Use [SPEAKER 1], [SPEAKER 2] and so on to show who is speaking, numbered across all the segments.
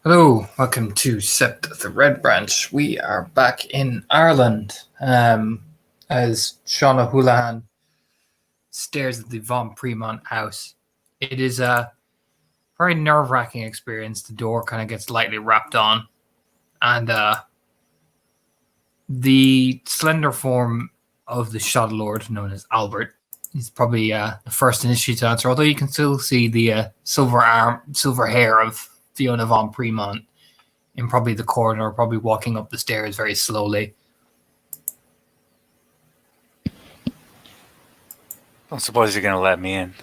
[SPEAKER 1] Hello, welcome to Sept the Red Branch. We are back in Ireland as Sean O'Houlihan stares at the Von Fremont house. It is a very nerve-wracking experience. The door kind of gets lightly wrapped on, and the slender form of the Shadow Lord, known as Albert, is probably the first initiative to answer, although you can still see the silver hair of Fiona Von Fremont in probably the corner, probably walking up the stairs very slowly.
[SPEAKER 2] Don't suppose you're gonna let me in.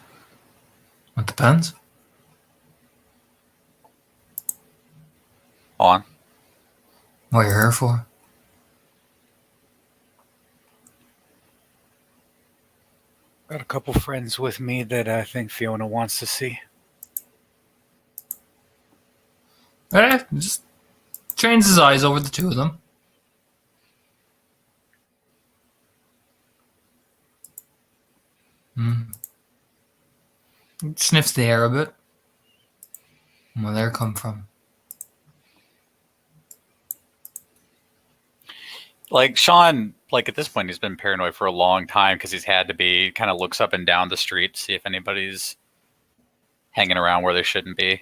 [SPEAKER 1] It depends.
[SPEAKER 2] On.
[SPEAKER 1] What you're here for?
[SPEAKER 2] Got a couple friends with me that I think Fiona wants to see.
[SPEAKER 1] Just trains his eyes over the two of them. Sniffs the air a bit. Where they come from?
[SPEAKER 2] Like Sean, at this point, he's been paranoid for a long time because he's had to be. Kind of looks up and down the street, see if anybody's hanging around where they shouldn't be.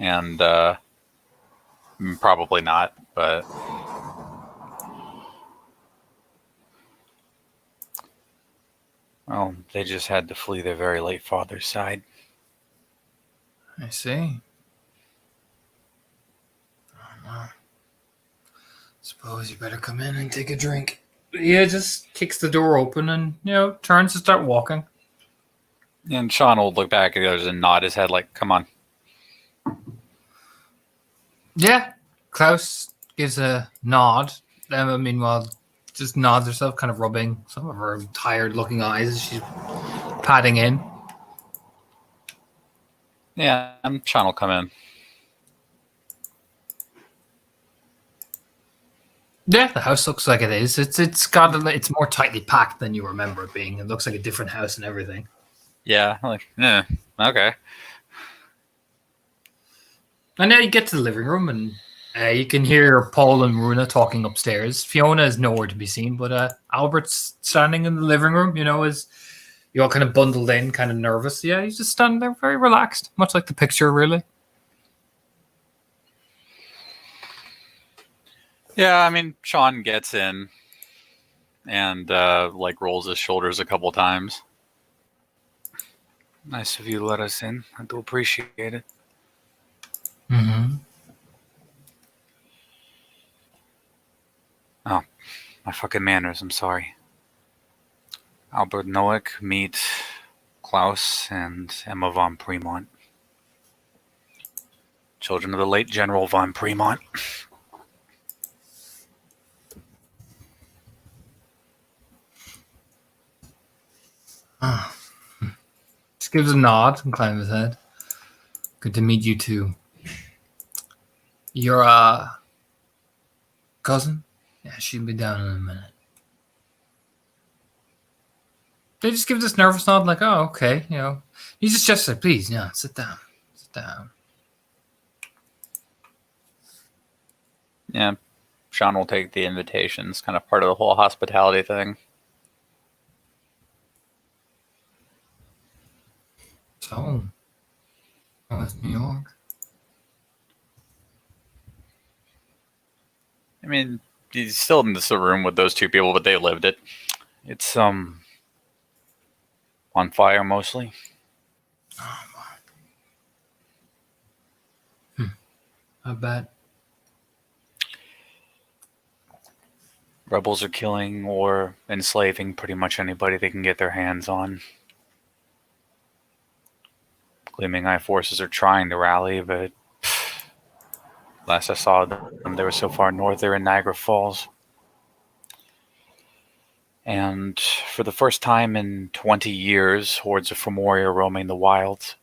[SPEAKER 2] And probably not, but well, they just had to flee their very late father's side.
[SPEAKER 1] I see. Suppose you better come in and take a drink. Yeah, just kicks the door open and, turns to start walking.
[SPEAKER 2] And Sean will look back at the others and nod his head like, come on.
[SPEAKER 1] Yeah, Klaus gives a nod. Emma, meanwhile, just nods herself, kind of rubbing some of her tired-looking eyes as she's padding in.
[SPEAKER 2] Yeah, and Sean will come in.
[SPEAKER 1] Yeah, the house looks like it is. It's more tightly packed than you remember it being. It looks like a different house and everything.
[SPEAKER 2] Yeah, okay.
[SPEAKER 1] And now you get to the living room, and you can hear Paul and Runa talking upstairs. Fiona is nowhere to be seen, but Albert's standing in the living room, as you're all kind of bundled in, kind of nervous. Yeah, he's just standing there very relaxed, much like the picture, really.
[SPEAKER 2] Yeah, I mean, Sean gets in and rolls his shoulders a couple times. Nice of you to let us in. I do appreciate it.
[SPEAKER 1] Mm-hmm.
[SPEAKER 2] Oh, my fucking manners. I'm sorry. Albert Noack, meet Klaus and Emma Von Fremont. Children of the late General Von Fremont.
[SPEAKER 1] Just gives a nod and claps his head. Good to meet you too. Your cousin? Yeah, she'll be down in a minute. They just give this nervous nod, like, oh, okay, He just gestured, please, sit down. Sit down.
[SPEAKER 2] Yeah, Sean will take the invitations, kind of part of the whole hospitality thing.
[SPEAKER 1] So, that's New York.
[SPEAKER 2] I mean, he's still in this room with those two people, but they lived it. It's on fire mostly.
[SPEAKER 1] Oh, my. I bet.
[SPEAKER 2] Rebels are killing or enslaving pretty much anybody they can get their hands on. Gleaming Eye forces are trying to rally, but last I saw them, they were so far north, they're in Niagara Falls. And for the first time in 20 years, hordes of Fomori are roaming the wilds.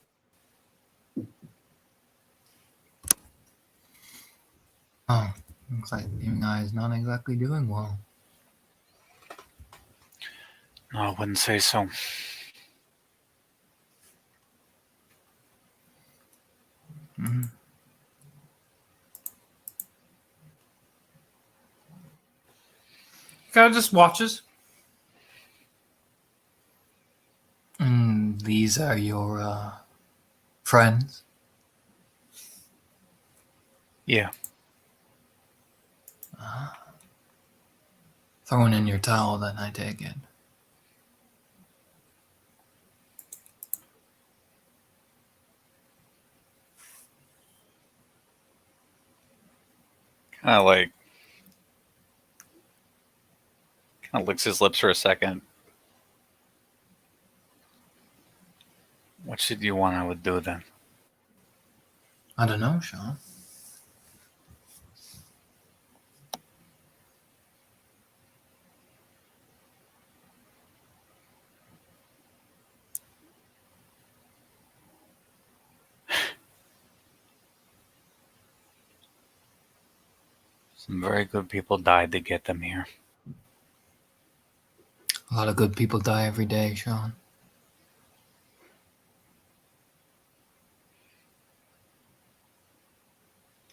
[SPEAKER 1] Oh, looks like Gleaming Eye is not exactly doing well.
[SPEAKER 2] No, I wouldn't say so.
[SPEAKER 1] Mhm. Kind of just watches. These are your friends.
[SPEAKER 2] Yeah.
[SPEAKER 1] Throwing in your towel, then I take it.
[SPEAKER 2] Kind of licks his lips for a second. What should you want I would do then?
[SPEAKER 1] I don't know, Sean.
[SPEAKER 2] Some very good people died to get them here.
[SPEAKER 1] A lot of good people die every day, Sean.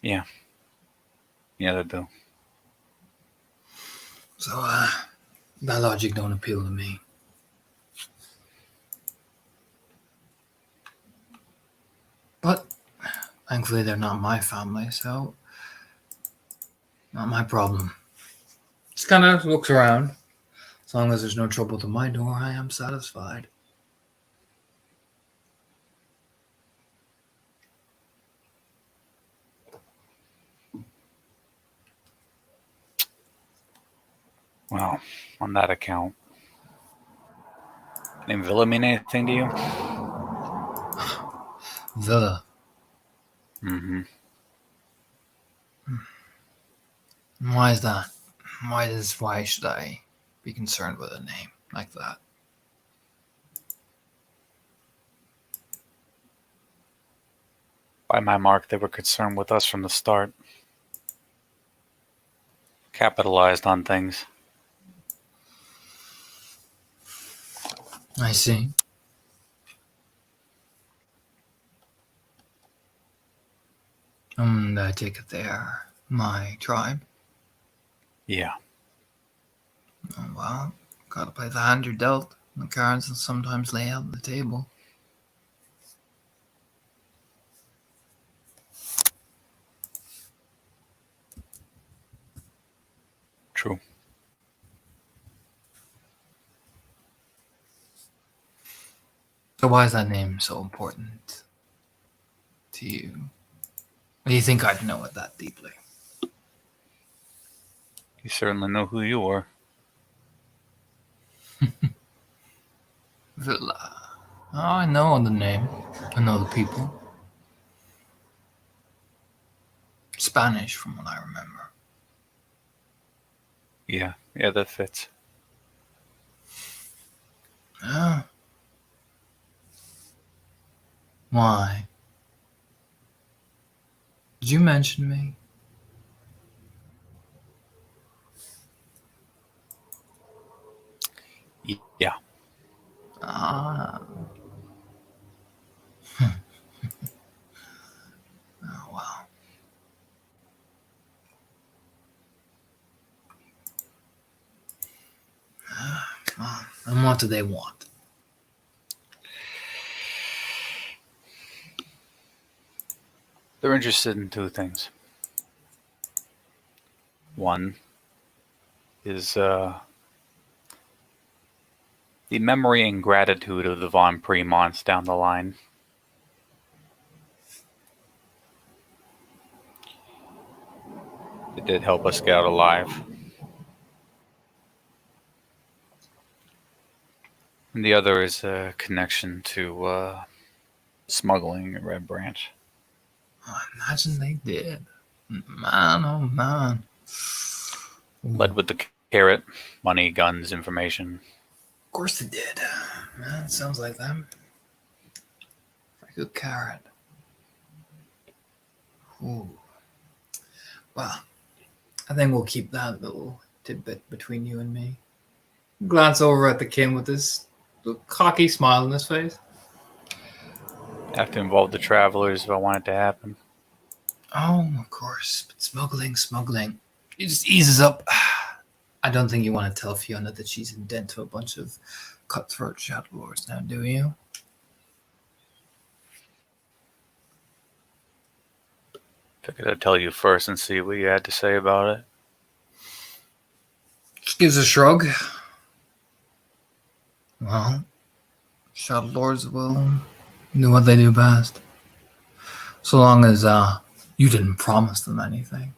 [SPEAKER 2] Yeah. Yeah, they do.
[SPEAKER 1] So, that logic don't appeal to me. But thankfully, they're not my family, so not my problem. Just kind of looks around. As long as there's no trouble to my door, I am satisfied.
[SPEAKER 2] Well, on that account. Name Villa mean anything to you?
[SPEAKER 1] Villa.
[SPEAKER 2] Mm-hmm.
[SPEAKER 1] Why is that? Why should I be concerned with a name like that?
[SPEAKER 2] By my mark, they were concerned with us from the start. Capitalized on things.
[SPEAKER 1] I see. I take it they're my tribe.
[SPEAKER 2] Yeah.
[SPEAKER 1] Oh, well, gotta play the hand you're dealt. The cards will sometimes lay out on the table.
[SPEAKER 2] True.
[SPEAKER 1] So why is that name so important to you? Do you think I'd know it that deeply?
[SPEAKER 2] You certainly know who you are.
[SPEAKER 1] Villa. Oh, I know the name. I know the people. Spanish, from what I remember.
[SPEAKER 2] Yeah. Yeah, that fits.
[SPEAKER 1] Yeah. Why? Did you mention me?
[SPEAKER 2] Yeah.
[SPEAKER 1] Ah. Oh, well. And what do they want?
[SPEAKER 2] They're interested in two things. One is the memory and gratitude of the Von Premonts down the line. It did help us get out alive. And the other is a connection to smuggling at Red Branch.
[SPEAKER 1] Oh, imagine they did. Man, oh man.
[SPEAKER 2] Led with the carrot, money, guns, information.
[SPEAKER 1] Of course they did. Man, sounds like them. Like a carrot. Ooh. Well, I think we'll keep that little tidbit between you and me. Glance over at the kin with this cocky smile on his face.
[SPEAKER 2] Have to involve the travelers if I want it to happen.
[SPEAKER 1] Oh, of course. But smuggling. It just eases up. I don't think you want to tell Fiona that she's in debt to a bunch of cutthroat shadow lords now, do you?
[SPEAKER 2] Figured I'd tell you first and see what you had to say about it.
[SPEAKER 1] Just gives a shrug. Well, shadow lords will do what they do best. So long as you didn't promise them anything,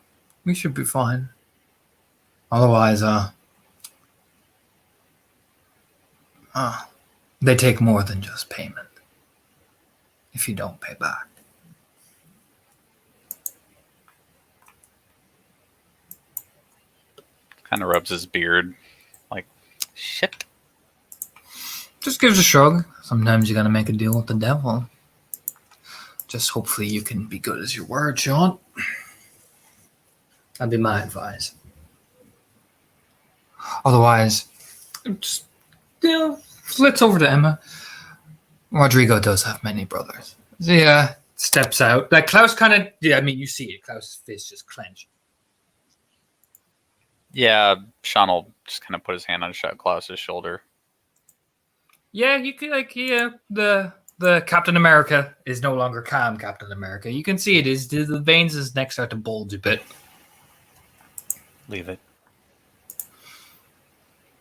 [SPEAKER 1] we should be fine. Otherwise, they take more than just payment if you don't pay back.
[SPEAKER 2] Kind of rubs his beard. Like, shit.
[SPEAKER 1] Just gives a shrug. Sometimes you gotta make a deal with the devil. Just hopefully you can be good as your word, Sean. That'd be my advice. Otherwise, just, flits over to Emma. Rodrigo does have many brothers. Yeah, steps out. Like Klaus kind of, you see it. Klaus' fist just clench.
[SPEAKER 2] Yeah, Sean will just kind of put his hand on Klaus's shoulder.
[SPEAKER 1] Yeah, you could the Captain America is no longer calm Captain America. You can see it is the veins in his neck start to bulge a bit.
[SPEAKER 2] Leave it.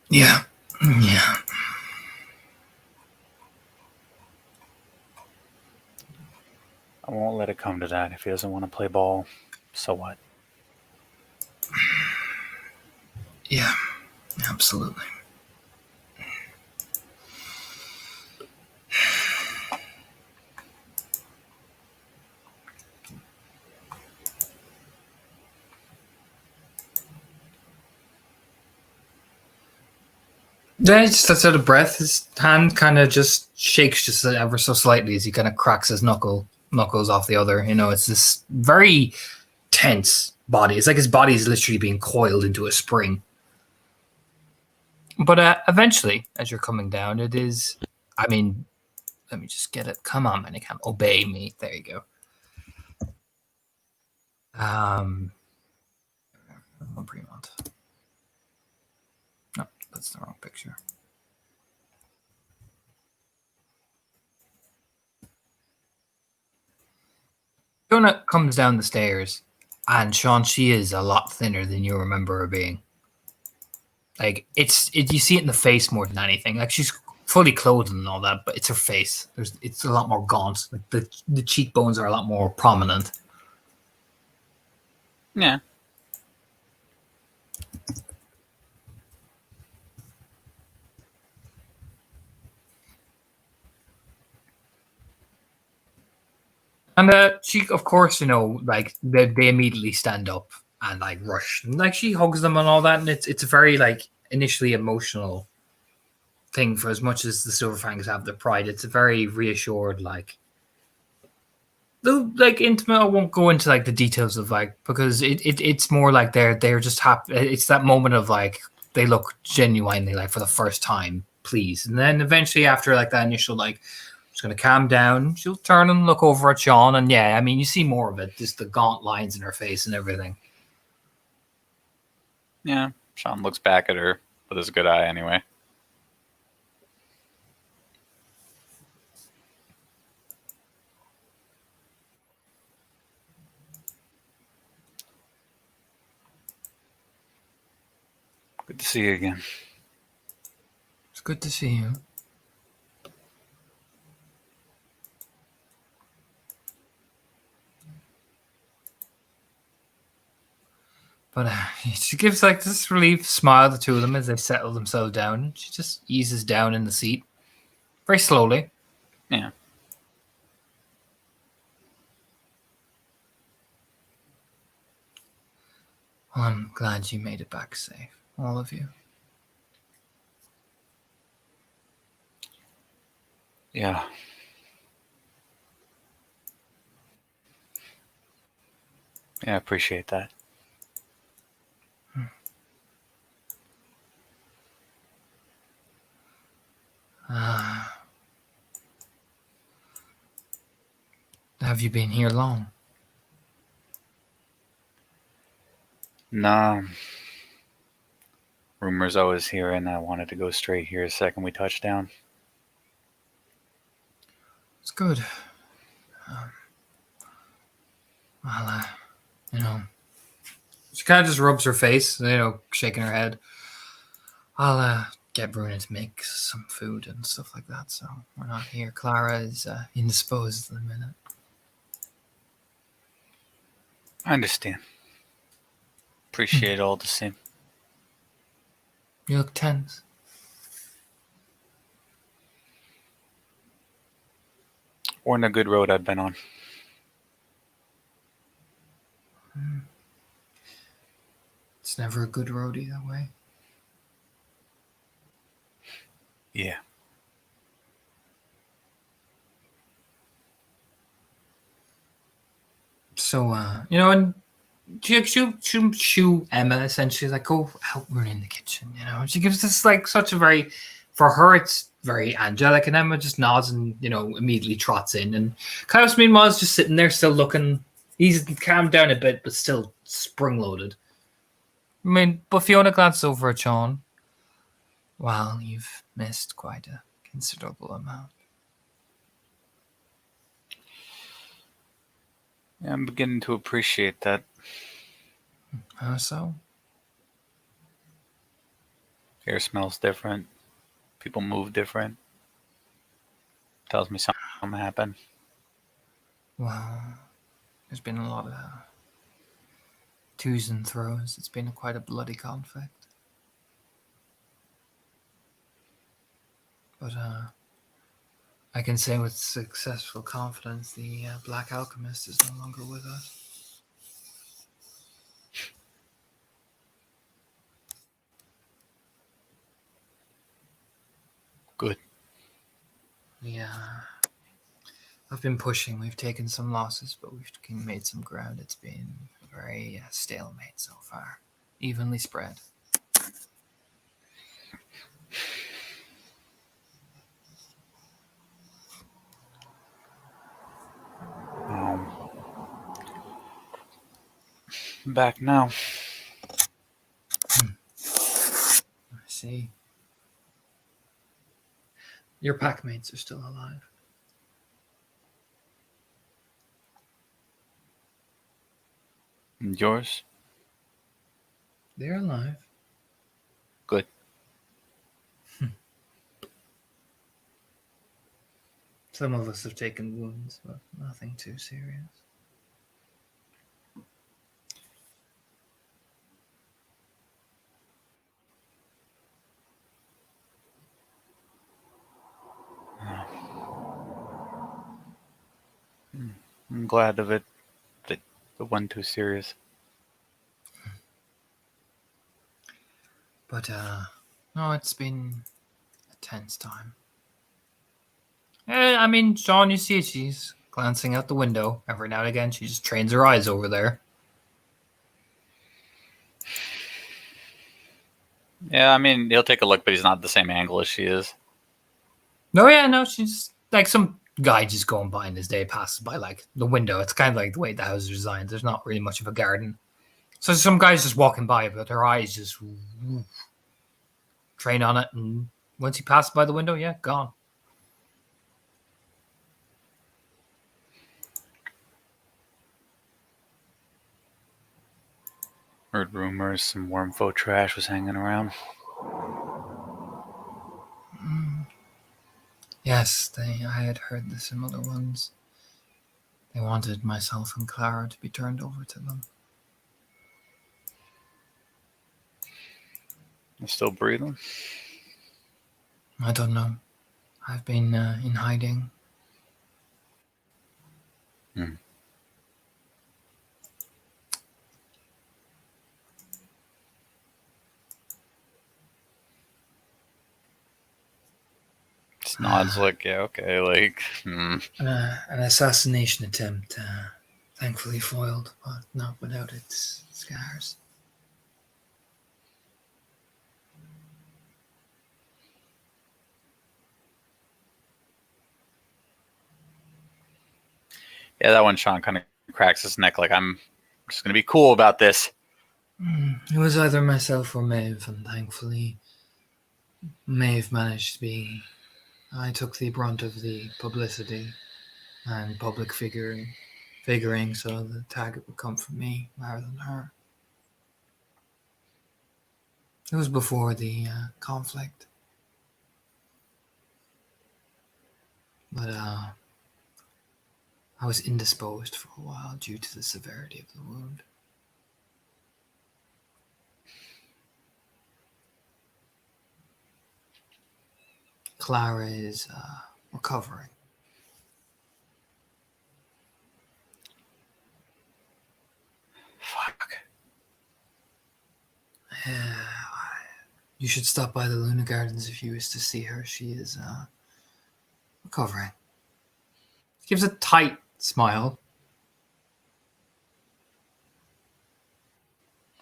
[SPEAKER 1] Yeah.
[SPEAKER 2] I won't let it come to that. If he doesn't want to play ball, so what?
[SPEAKER 1] Yeah, absolutely. Then he just lets out a breath. His hand kind of just shakes just ever so slightly as he kind of cracks his knuckles off the other. It's this very tense body. It's like his body is literally being coiled into a spring. But eventually, as you're coming down, it is. Let me just get it. Come on, man! You can't obey me. There you go. Fremont. No, that's the wrong picture. Fiona comes down the stairs, and Sean, she is a lot thinner than you remember her being. Like you see it in the face more than anything. Like she's fully clothed and all that, but it's her face. It's a lot more gaunt. Like the cheekbones are a lot more prominent.
[SPEAKER 2] Yeah.
[SPEAKER 1] And she, of course, like they immediately stand up and like rush, and like she hugs them and all that, and it's a very like initially emotional thing for as much as the Silverfangs have their pride. It's a very reassured, like intimate. I won't go into like the details of like because it's more like they're just happy. It's that moment of like they look genuinely like for the first time pleased, and then eventually after like that initial like. She's going to calm down. She'll turn and look over at Sean. And you see more of it. Just the gaunt lines in her face and everything.
[SPEAKER 2] Yeah. Sean looks back at her with his good eye anyway. Good to see you again.
[SPEAKER 1] It's good to see you. But she gives like this relief smile to the two of them as they settle themselves down. She just eases down in the seat very slowly.
[SPEAKER 2] Yeah.
[SPEAKER 1] Well, I'm glad you made it back safe, all of you.
[SPEAKER 2] Yeah. Yeah, I appreciate that.
[SPEAKER 1] Have you been here long?
[SPEAKER 2] Nah. Rumors I was here, and I wanted to go straight here the second we touched down.
[SPEAKER 1] It's good. Um, well, you know, she kind of just rubs her face, shaking her head. I'll get Bruna to make some food and stuff like that, so we're not here. Clara is indisposed at the minute.
[SPEAKER 2] I understand. Appreciate it all the same.
[SPEAKER 1] You look tense.
[SPEAKER 2] We're in a good road I've been on.
[SPEAKER 1] It's never a good road either way.
[SPEAKER 2] Yeah.
[SPEAKER 1] So, and she'll shoo Emma essentially, like, go help her in the kitchen, and she gives this, like, such a very, for her, it's very angelic, and Emma just nods and, immediately trots in, and Klaus, meanwhile, is just sitting there still looking, he's calmed down a bit, but still sprung-loaded. But Fiona glances over at Sean. Well, you've missed quite a considerable amount.
[SPEAKER 2] Yeah, I'm beginning to appreciate that.
[SPEAKER 1] How so?
[SPEAKER 2] Air smells different. People move different. Tells me something happened.
[SPEAKER 1] Well, there's been a lot of twos and throws. It's been quite a bloody conflict. But I can say with successful confidence the Black Alchemist is no longer with us.
[SPEAKER 2] Good.
[SPEAKER 1] Yeah. I've been pushing. We've taken some losses, but we've made some ground. It's been a very stalemate so far. Evenly spread.
[SPEAKER 2] Back now.
[SPEAKER 1] I see. Your packmates are still alive.
[SPEAKER 2] And yours?
[SPEAKER 1] They're alive.
[SPEAKER 2] Good.
[SPEAKER 1] Some of us have taken wounds, but nothing too serious.
[SPEAKER 2] I'm glad of it. That it wasn't too serious.
[SPEAKER 1] But, no, it's been a tense time. Sean, you see she's glancing out the window. Every now and again, she just trains her eyes over there.
[SPEAKER 2] Yeah, he'll take a look, but he's not the same angle as she is.
[SPEAKER 1] No, she's like some guy just going by in his day passes by, like, the window. It's kind of like the way the house is designed. There's not really much of a garden. So some guy's just walking by, but her eyes just train on it, and once he passes by the window, yeah, gone.
[SPEAKER 2] Heard rumors some Wormfoe trash was hanging around.
[SPEAKER 1] Yes, I had heard the similar ones. They wanted myself and Clara to be turned over to them.
[SPEAKER 2] You still breathing?
[SPEAKER 1] I don't know. I've been in hiding.
[SPEAKER 2] Just nods like, yeah, okay, like,
[SPEAKER 1] An assassination attempt, thankfully foiled, but not without its scars.
[SPEAKER 2] Yeah, that one Sean kind of cracks his neck like I'm just gonna be cool about this.
[SPEAKER 1] It was either myself or Maeve, and thankfully, Maeve managed to be. I took the brunt of the publicity and public figuring, so the target would come from me rather than her. It was before the conflict, but I was indisposed for a while due to the severity of the wound. Clara is recovering.
[SPEAKER 2] Fuck.
[SPEAKER 1] You should stop by the Luna Gardens if you wish to see her. She is recovering. Gives a tight smile.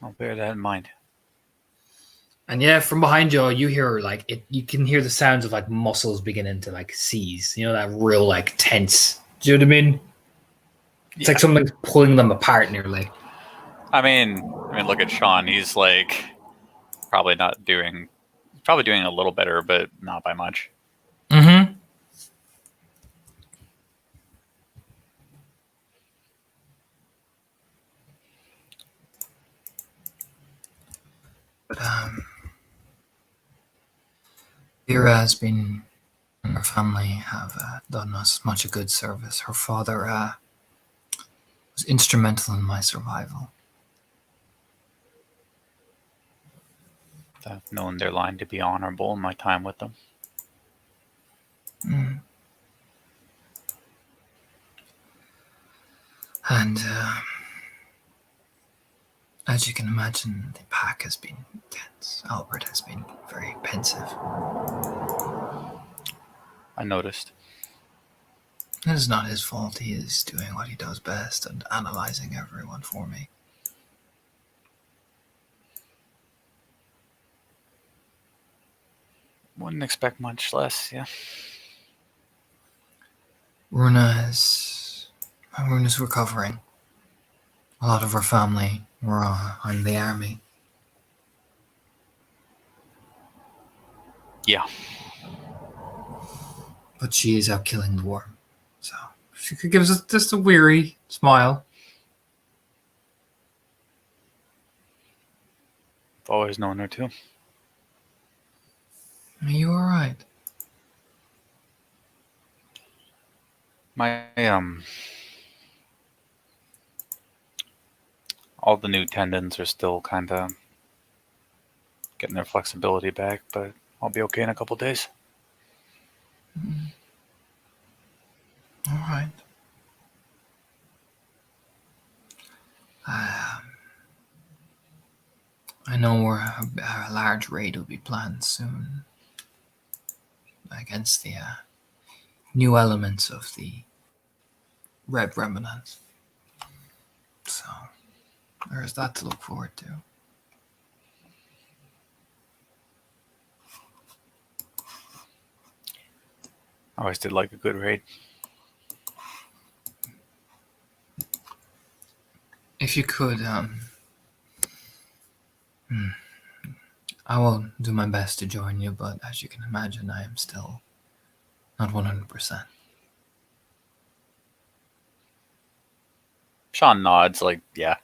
[SPEAKER 2] I'll bear that in mind.
[SPEAKER 1] And yeah, from behind you, you hear like it. You can hear the sounds of like muscles beginning to like seize. You know that real like tense. Do you know what I mean? It's like something's pulling them apart nearly.
[SPEAKER 2] I mean, look at Sean. He's like probably doing a little better, but not by much.
[SPEAKER 1] Mm-hmm. But Vera has been and her family have done us much a good service. Her father was instrumental in my survival.
[SPEAKER 2] I've known their line to be honorable in my time with them.
[SPEAKER 1] And as you can imagine, the pack has been tense. Albert has been very pensive.
[SPEAKER 2] I noticed.
[SPEAKER 1] It is not his fault. He is doing what he does best and analyzing everyone for me.
[SPEAKER 2] Wouldn't expect much less, yeah.
[SPEAKER 1] Runa's recovering. A lot of her family were in the army.
[SPEAKER 2] Yeah.
[SPEAKER 1] But she is out killing the worm. So she could give us just a weary smile.
[SPEAKER 2] I've always known her too.
[SPEAKER 1] Are you alright?
[SPEAKER 2] My all the new tendons are still kind of getting their flexibility back, but I'll be okay in a couple days.
[SPEAKER 1] All right. I know a large raid will be planned soon against the new elements of the Red Remnant. So there's that to look forward to.
[SPEAKER 2] I always did like a good raid.
[SPEAKER 1] If you could, I will do my best to join you, but as you can imagine, I am still not 100%.
[SPEAKER 2] Sean nods, like, yeah.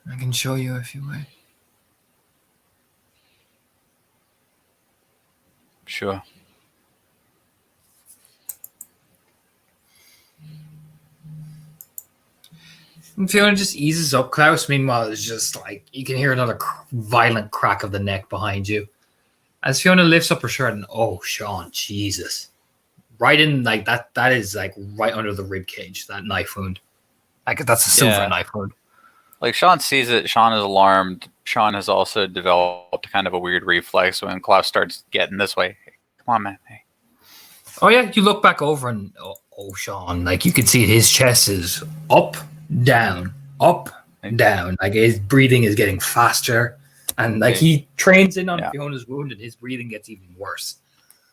[SPEAKER 1] I can show you if you wish.
[SPEAKER 2] Sure.
[SPEAKER 1] And Fiona just eases up. Klaus, meanwhile, is just like, you can hear another violent crack of the neck behind you. As Fiona lifts up her shirt and, oh, Sean, Jesus. Right in, like, that is, like, right under the rib cage, that knife wound. Like, that's a silver knife wound.
[SPEAKER 2] Like, Sean sees it. Sean is alarmed. Sean has also developed kind of a weird reflex when Klaus starts getting this way. Hey, come on, man. Hey.
[SPEAKER 1] Oh, yeah, you look back over and, oh, Sean, like, you can see his chest is up, down. Like, his breathing is getting faster. And, like, he trains in on Fiona's wound and his breathing gets even worse.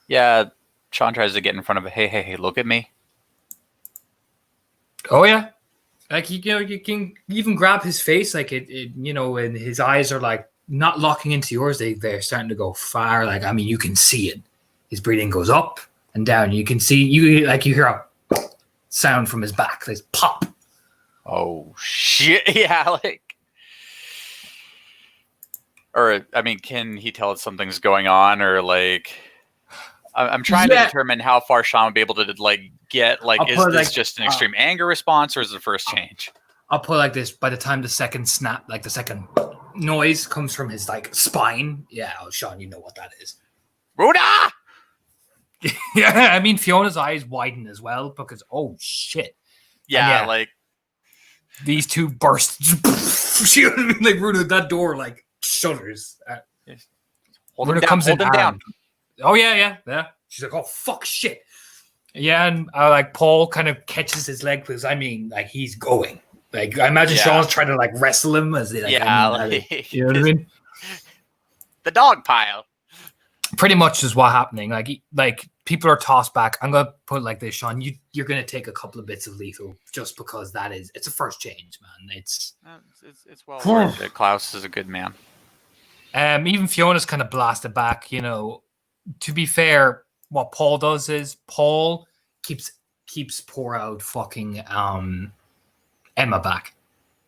[SPEAKER 2] Yeah, Sean tries to get in front of it. Hey, look at me.
[SPEAKER 1] Oh yeah, like you can even grab his face, like and his eyes are like not locking into yours. They're starting to go far. Like I mean, you can see it. His breathing goes up and down. You can see you hear a sound from his back. There's pop.
[SPEAKER 2] Oh shit! Yeah, like, or I mean, can he tell us something's going on, or like? I'm trying to determine how far Sean would be able to like get. Like, is this just an extreme anger response, or is it the first change?
[SPEAKER 1] I'll put it like this: by the time the second snap, like the second noise comes from his like spine, yeah, Sean, you know what that is.
[SPEAKER 2] Runa!
[SPEAKER 1] Yeah, I mean Fiona's eyes widen as well because oh shit.
[SPEAKER 2] Yeah, like
[SPEAKER 1] these two burst. Like Runa, that door like shudders.
[SPEAKER 2] Hold him down. Hold him down.
[SPEAKER 1] Oh yeah. She's like, oh fuck, shit. Yeah, and like Paul kind of catches his leg because I mean, like he's going. Like I imagine Sean's trying to like wrestle him as they like, you know what I mean?
[SPEAKER 2] The dog pile.
[SPEAKER 1] Pretty much is what's happening. Like people are tossed back. I'm gonna put it like this, Sean. You're gonna take a couple of bits of lethal just because it's a first change, man. It's
[SPEAKER 2] well worth it. Klaus is a good man.
[SPEAKER 1] Even Fiona's kind of blasted back, you know. To be fair, what Paul does is Paul keeps poor out fucking Emma back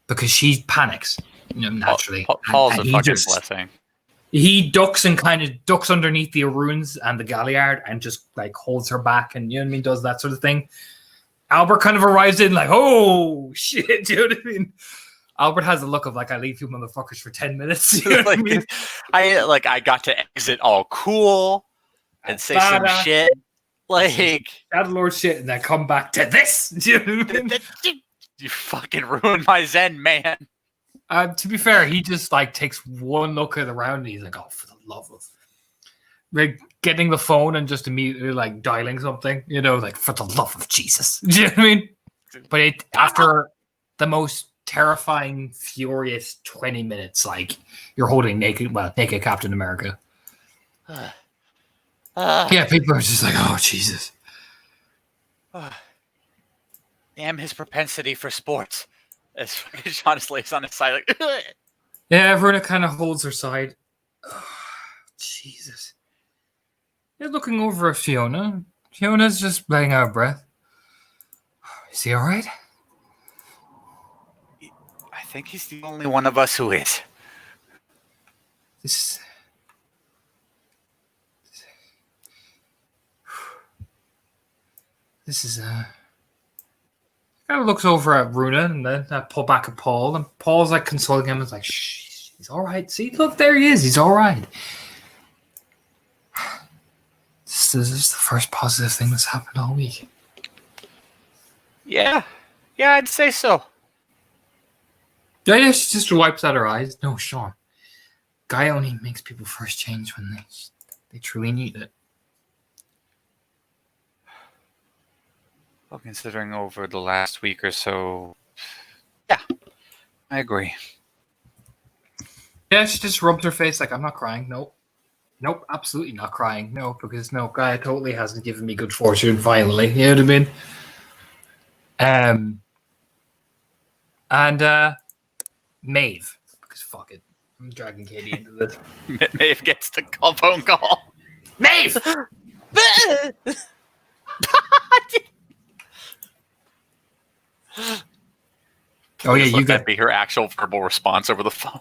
[SPEAKER 1] because she panics, you know, naturally.
[SPEAKER 2] Paul's a fucking blessing.
[SPEAKER 1] He ducks and kind of ducks underneath the ruins and the Galliard and just like holds her back and you know what I mean, does that sort of thing. Albert kind of arrives in like, oh shit, you know what I mean? Albert has a look of like I leave you motherfuckers for 10 minutes. You know what I mean?
[SPEAKER 2] I got to exit all cool and say some shit. Like
[SPEAKER 1] Shadow shit and then come back to this. You know what I mean?
[SPEAKER 2] You fucking ruined my zen, man.
[SPEAKER 1] To be fair, he just like takes one look at around and he's like, oh, for the love of like getting the phone and just immediately like dialing something, you know, like for the love of Jesus. Do you know what I mean? But after the most terrifying, furious 20 minutes, like you're holding naked Captain America. Yeah, people are just like, oh Jesus.
[SPEAKER 2] Damn his propensity for sports. As fucking Sean lays on his side, like
[SPEAKER 1] yeah, Verna kind of holds her side. Oh, Jesus. You're looking over at Fiona. Fiona's just letting out breath. Is he all right?
[SPEAKER 2] I think he's the only one of us who is.
[SPEAKER 1] This is kind of looks over at Runa and then I pull back at Paul and Paul's like consoling him and like, shh, he's all right. See, look, there he is. He's all right. This is the first positive thing that's happened all week.
[SPEAKER 2] Yeah, I'd say so.
[SPEAKER 1] Yeah, she just wipes out her eyes. No, Sean. Guy only makes people first change when they truly need it.
[SPEAKER 2] Well, considering over the last week or so, yeah, I agree.
[SPEAKER 1] Yeah, she just rubs her face like, I'm not crying. Nope, absolutely not crying. No, because no, Guy totally hasn't given me good fortune finally. You know what I mean? And Maeve, because fuck it. I'm dragging Katie into this.
[SPEAKER 2] Maeve gets the phone call.
[SPEAKER 1] Maeve! Oh yeah, you got
[SPEAKER 2] to be her actual verbal response over the phone.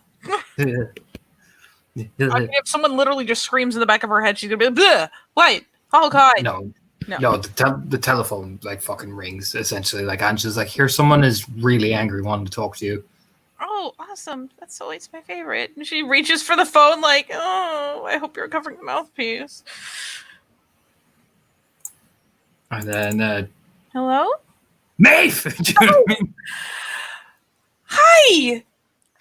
[SPEAKER 3] If someone literally just screams in the back of her head, she's gonna be like, "What? Oh God!"
[SPEAKER 1] No. The telephone like fucking rings essentially. Like Angela's like, "Here, someone is really angry, wanting to talk to you."
[SPEAKER 3] Oh, awesome! That's always my favorite. And she reaches for the phone, like, "Oh, I hope you're covering the mouthpiece."
[SPEAKER 1] And then,
[SPEAKER 3] hello,
[SPEAKER 1] Maeve. Do you know what I mean?
[SPEAKER 3] Hi,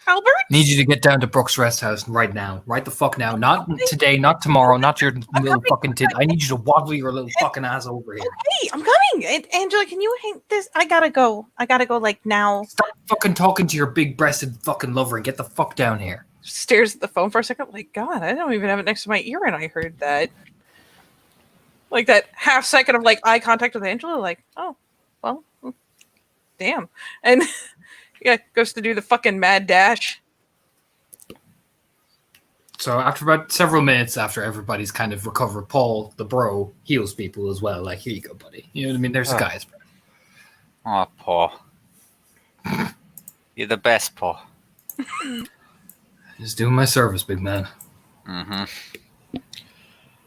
[SPEAKER 3] Albert.
[SPEAKER 1] Need you to get down to Brooks Rest House right now. Right the fuck now. Not today, not tomorrow, not your little fucking tit. I need you to waddle your little fucking ass over here.
[SPEAKER 3] Okay, I'm coming. And Angela, can you hang this? I gotta go like now.
[SPEAKER 1] Stop fucking talking to your big-breasted fucking lover and get the fuck down here.
[SPEAKER 3] Stares at the phone for a second, like, God, I don't even have it next to my ear and I heard that. Like that half second of like eye contact with Angela, like, oh, well. damn. And yeah, goes to do the fucking mad dash.
[SPEAKER 1] So after about several minutes after everybody's kind of recovered, Paul, the bro, heals people as well. Like, here you go, buddy. You know what I mean? There's guys.
[SPEAKER 2] Oh, Paul. You're the best, Paul.
[SPEAKER 1] Just doing my service, big man.
[SPEAKER 2] Mm-hmm.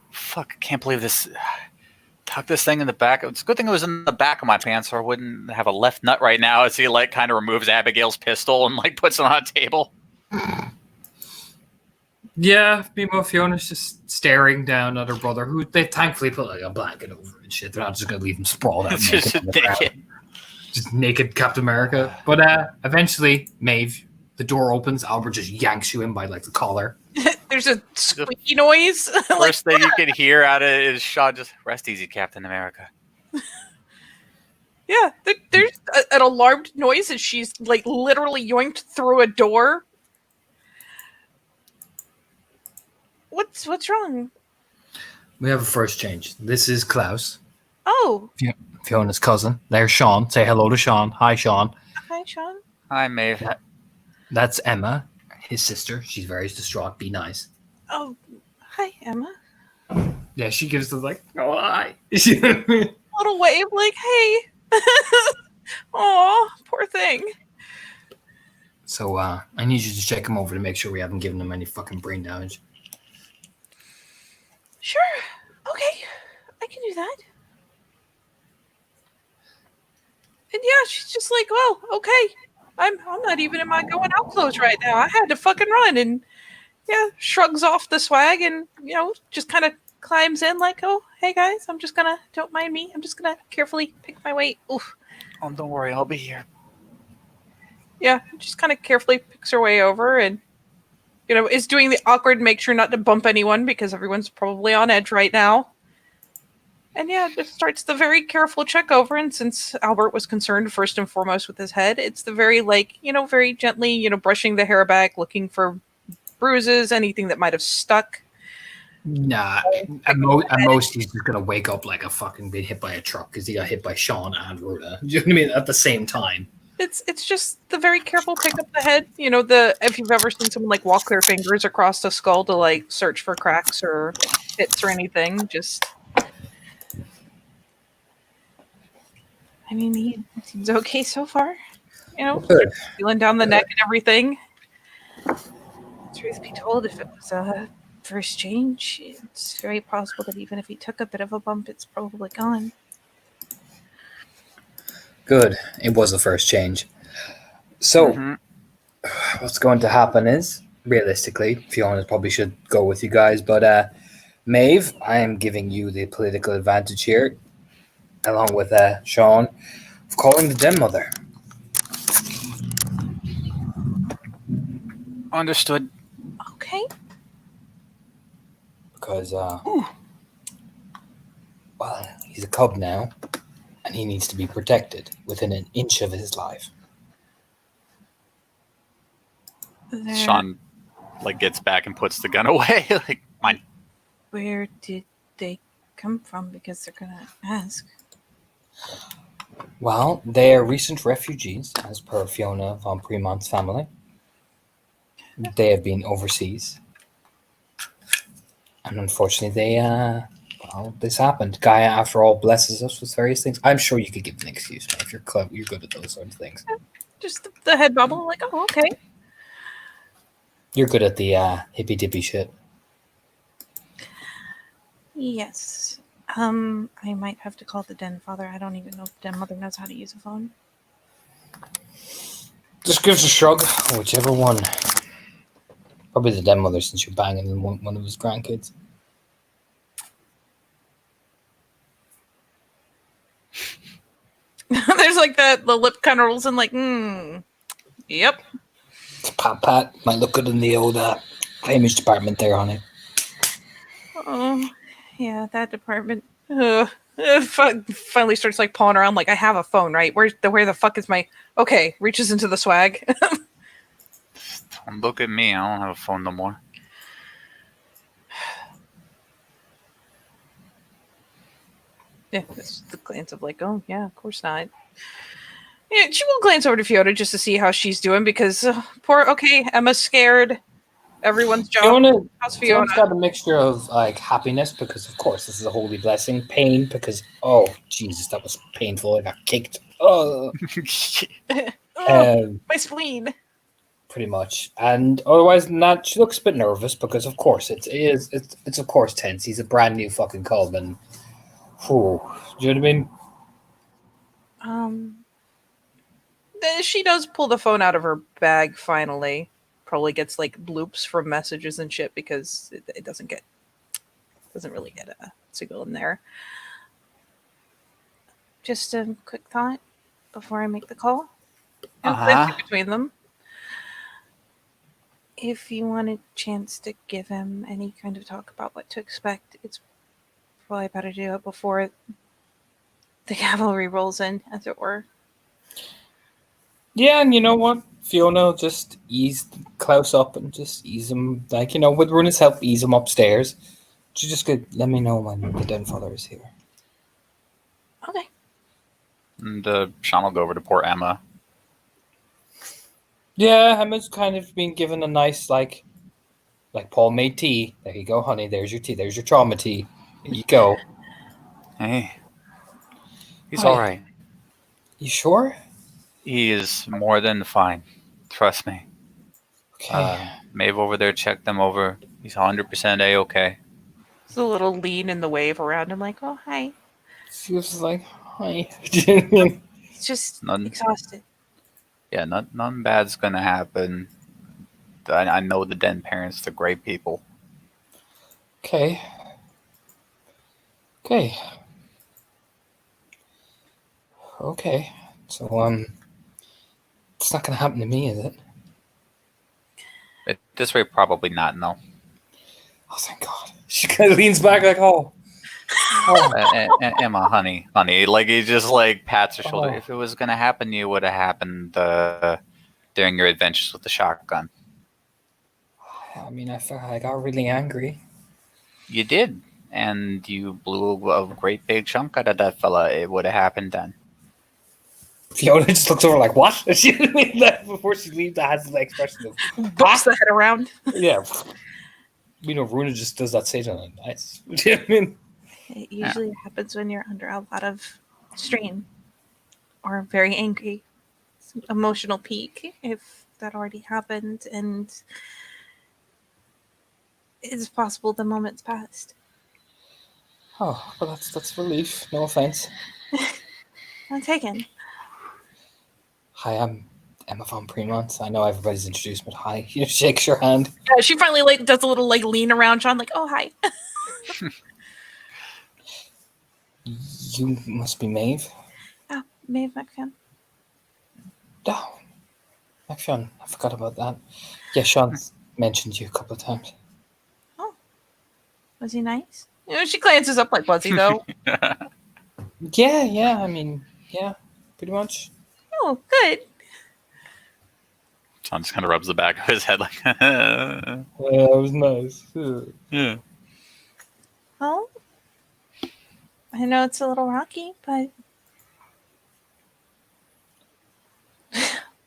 [SPEAKER 2] Fuck, I can't believe this. Tuck this thing in the back. It's a good thing it was in the back of my pants, so I wouldn't have a left nut right now as he, like, kind of removes Abigail's pistol and, like, puts it on a table.
[SPEAKER 1] Yeah, meanwhile, Fiona's just staring down at her brother, who they thankfully put like a blanket over and shit. They're not just going to leave him sprawled out naked on the ground. Just naked Captain America. But eventually, Maeve, the door opens. Albert just yanks you in by like the collar.
[SPEAKER 3] There's a squeaky noise.
[SPEAKER 2] First thing you can hear out of it is Shawn just, rest easy, Captain America.
[SPEAKER 3] Yeah, there's an alarmed noise as she's like literally yoinked through a door. What's wrong?
[SPEAKER 1] We have a first change. This is Klaus.
[SPEAKER 3] Oh.
[SPEAKER 1] Fiona's cousin. There's Sean. Say hello to Sean. Hi, Sean.
[SPEAKER 3] Hi, Sean.
[SPEAKER 2] Hi, Maeve.
[SPEAKER 1] That's Emma, his sister. She's very distraught. Be nice.
[SPEAKER 3] Oh, hi, Emma.
[SPEAKER 1] Yeah, she gives the like, oh, hi.
[SPEAKER 3] Little wave, like, hey. Aw, poor thing.
[SPEAKER 1] So I need you to check him over to make sure we haven't given him any fucking brain damage.
[SPEAKER 3] Sure. Okay. I can do that. And yeah, she's just like, well, okay. I'm not even in my going out clothes right now. I had to fucking run. And yeah, shrugs off the swag and, you know, just kind of climbs in like, oh, hey guys, don't mind me. I'm just gonna carefully pick my way. Oof.
[SPEAKER 2] Oh, don't worry, I'll be here.
[SPEAKER 3] Yeah, just kind of carefully picks her way over and, you know, is doing the awkward make sure not to bump anyone because everyone's probably on edge right now. And yeah, just starts the very careful check over. And since Albert was concerned first and foremost with his head, it's the very, like, you know, very gently, you know, brushing the hair back, looking for bruises, anything that might have stuck.
[SPEAKER 1] Nah, at most he's just gonna wake up like a fucking been hit by a truck because he got hit by Sean and Rhoda. Do you know what I mean? At the same time.
[SPEAKER 3] It's just the very careful pick up the head. You know, if you've ever seen someone like walk their fingers across the skull to like search for cracks or hits or anything, just. I mean, he seems okay so far. You know,
[SPEAKER 1] Good.
[SPEAKER 3] feeling down the neck and everything. Truth be told, if it was a first change, it's very possible that even if he took a bit of a bump, it's probably gone.
[SPEAKER 1] Good. It was the first change. So, what's going to happen is, realistically, Fiona probably should go with you guys, but Maeve, I am giving you the political advantage here, along with Sean, of calling the Den Mother.
[SPEAKER 2] Understood.
[SPEAKER 3] Okay.
[SPEAKER 1] Because, well, he's a cub now, and he needs to be protected within an inch of his life.
[SPEAKER 2] Sean, like, gets back and puts the gun away. Like, mine.
[SPEAKER 3] Where did they come from? Because they're gonna ask.
[SPEAKER 1] Well, they are recent refugees, as per Fiona von Premont's family. They have been overseas. And unfortunately, this happened. Gaia, after all, blesses us with various things. I'm sure you could give an excuse, man, if you're clever. You're good at those sort of things.
[SPEAKER 3] Just the head bubble, like, oh, okay.
[SPEAKER 1] You're good at the hippy-dippy shit.
[SPEAKER 3] Yes. I might have to call the Den Father. I don't even know if the Den Mother knows how to use a phone.
[SPEAKER 1] Just gives a shrug, whichever one. Probably the Den Mother, since you're banging in one of his grandkids.
[SPEAKER 3] There's like the lip kind of rolls in, like, yep.
[SPEAKER 1] Pat might look good in the old image department there, honey.
[SPEAKER 3] Oh, yeah, that department. Finally starts like pawing around, like, I have a phone, right? Where the fuck is my? Okay, reaches into the swag.
[SPEAKER 2] Don't look at me. I don't have a phone no more.
[SPEAKER 3] Yeah, it's the glance of like, oh yeah, of course not. Yeah, she will glance over to Fiona just to see how she's doing because okay, Emma's scared. Everyone's job. How's Fiona?
[SPEAKER 1] Fiona's got a mixture of like happiness because, of course, this is a holy blessing. Pain because, oh Jesus, that was painful. I got kicked. Oh,
[SPEAKER 3] My spleen.
[SPEAKER 1] pretty much. And otherwise than that, she looks a bit nervous because, of course, it's of course tense. He's a brand new fucking Coleman. Whew. Do you know what I mean?
[SPEAKER 3] She does pull the phone out of her bag finally. Probably gets like bloops from messages and shit because it doesn't really get a signal in there. Just a quick thought before I make the call. And flip between them. If you want a chance to give him any kind of talk about what to expect, it's probably better to do it before the cavalry rolls in, as it were.
[SPEAKER 1] Yeah, and you know what? Fiona just eased Klaus up and just ease him, like, with Runa's help, ease him upstairs. She just could let me know when the Denfather is here.
[SPEAKER 3] Okay.
[SPEAKER 2] And Sean will go over to poor Emma.
[SPEAKER 1] Yeah, Emma's kind of been given a nice, like Paul made tea. There you go, honey. There's your tea. There's your trauma tea. Here you go.
[SPEAKER 2] Hey, he's
[SPEAKER 1] Hi.
[SPEAKER 2] all right.
[SPEAKER 1] You sure?
[SPEAKER 2] He is more than fine. Trust me.
[SPEAKER 1] Okay.
[SPEAKER 2] Maeve over there checked them over. He's 100% A-okay.
[SPEAKER 3] There's a little lean in the wave around him, like, oh, hi.
[SPEAKER 1] She was like, hi. Do you know what I mean?
[SPEAKER 3] He's just
[SPEAKER 2] None.
[SPEAKER 3] exhausted.
[SPEAKER 2] Yeah, nothing bad's gonna happen. I know the Den parents. They're great people.
[SPEAKER 1] Okay. Okay. Okay. So, it's not gonna happen to me, is it?
[SPEAKER 2] At this rate, probably not, no.
[SPEAKER 1] Oh, thank God. She kind of leans back like, oh.
[SPEAKER 2] Emma, honey. Like, he just, like, pats her shoulder.
[SPEAKER 1] Oh.
[SPEAKER 2] If it was gonna happen, it would have happened during your adventures with the shotgun.
[SPEAKER 1] I mean, I got really angry.
[SPEAKER 2] You did. And you blew a great big chunk out of that fella. It would have happened then.
[SPEAKER 1] Fiona just looks over like, what? She didn't mean that before she leaves. That has the expression of,
[SPEAKER 3] Bumps the head around.
[SPEAKER 1] yeah. Runa just does that stage on it. Nice. Do you know what I mean?
[SPEAKER 3] It usually happens when you're under a lot of strain or very angry. It's an emotional peak if that already happened, and it's possible the moment's passed.
[SPEAKER 1] Oh, well, that's relief. No offense.
[SPEAKER 3] I'm taken.
[SPEAKER 1] Hi, I'm Emma von Premont. I know everybody's introduced, but hi. Shakes your hand.
[SPEAKER 3] Yeah, she finally does a little lean around Sean, like, oh hi.
[SPEAKER 1] You must be Maeve.
[SPEAKER 3] Oh, Maeve McFadden.
[SPEAKER 1] Oh, McFadden. I forgot about that. Yeah, Sean's mentioned you a couple of times.
[SPEAKER 3] Oh, was he nice? She glances up like, was he though?
[SPEAKER 1] Yeah. I mean, yeah, pretty much.
[SPEAKER 3] Oh, good.
[SPEAKER 2] Sean just kind of rubs the back of his head like,
[SPEAKER 1] Yeah, it was nice.
[SPEAKER 2] yeah.
[SPEAKER 3] Well, I know it's a little rocky, but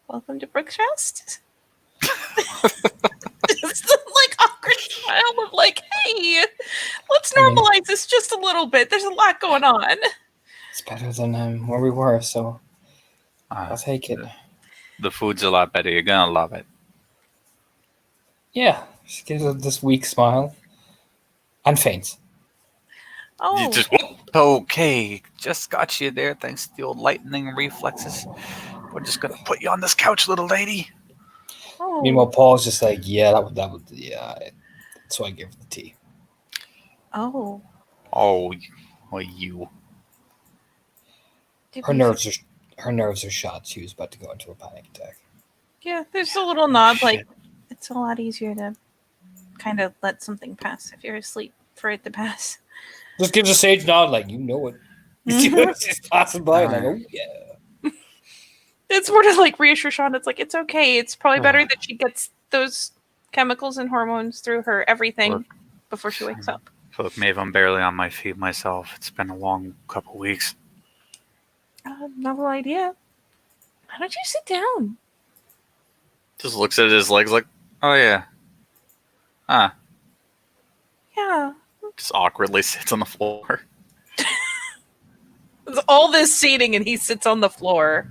[SPEAKER 3] welcome to Brooks Rest. Just like awkward smile of like, hey, let's normalize this just a little bit. There's a lot going on.
[SPEAKER 1] It's better than where we were, so I'll take it.
[SPEAKER 2] The food's a lot better. You're gonna love it.
[SPEAKER 1] Yeah, she gives it this weak smile and faints.
[SPEAKER 3] Oh,
[SPEAKER 2] You just okay. Just got you there thanks to the old lightning reflexes. We're just gonna put you on this couch, little lady.
[SPEAKER 3] oh.
[SPEAKER 1] Meanwhile, Paul's just like, yeah, that would, yeah. So I give her the tea.
[SPEAKER 3] Oh.
[SPEAKER 2] Oh, you.
[SPEAKER 3] Did
[SPEAKER 1] Her
[SPEAKER 3] we-
[SPEAKER 1] nerves are shot. She was about to go into a panic attack.
[SPEAKER 3] Yeah, there's a little nod like it's a lot easier to kind of let something pass if you're asleep for it to pass.
[SPEAKER 1] Just gives a sage nod, like, you know it. She's passing by, like, oh yeah.
[SPEAKER 3] It's more to like reassure Sean. It's like it's okay. It's probably better that she gets those chemicals and hormones through her everything before she wakes up.
[SPEAKER 2] Look, Maeve, I'm barely on my feet myself. It's been a long couple weeks.
[SPEAKER 3] Novel idea. Why don't you sit down?
[SPEAKER 2] Just looks at his legs like, oh yeah. Huh.
[SPEAKER 3] Yeah.
[SPEAKER 2] Just awkwardly sits on the floor.
[SPEAKER 3] There's all this seating and he sits on the floor.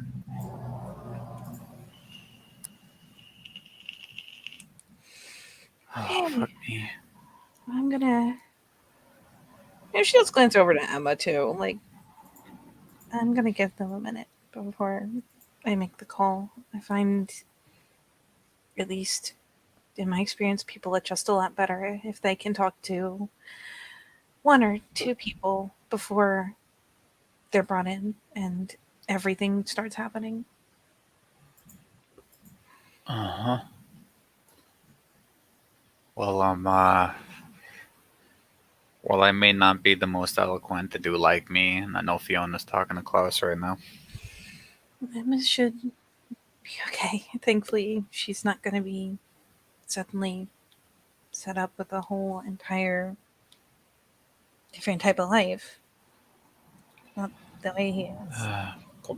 [SPEAKER 2] Oh, fuck me.
[SPEAKER 3] I'm gonna. Maybe she just glance over to Emma too. Like, I'm gonna give them a minute before I make the call. I find, at least in my experience, people adjust a lot better if they can talk to one or two people before they're brought in and everything starts happening.
[SPEAKER 2] Uh-huh. Well, well, I may not be the most eloquent to do like me, and I know Fiona's talking to Klaus right now.
[SPEAKER 3] Emma should be okay. Thankfully, she's not going to be suddenly set up with a whole entire different type of life. Not the way he is.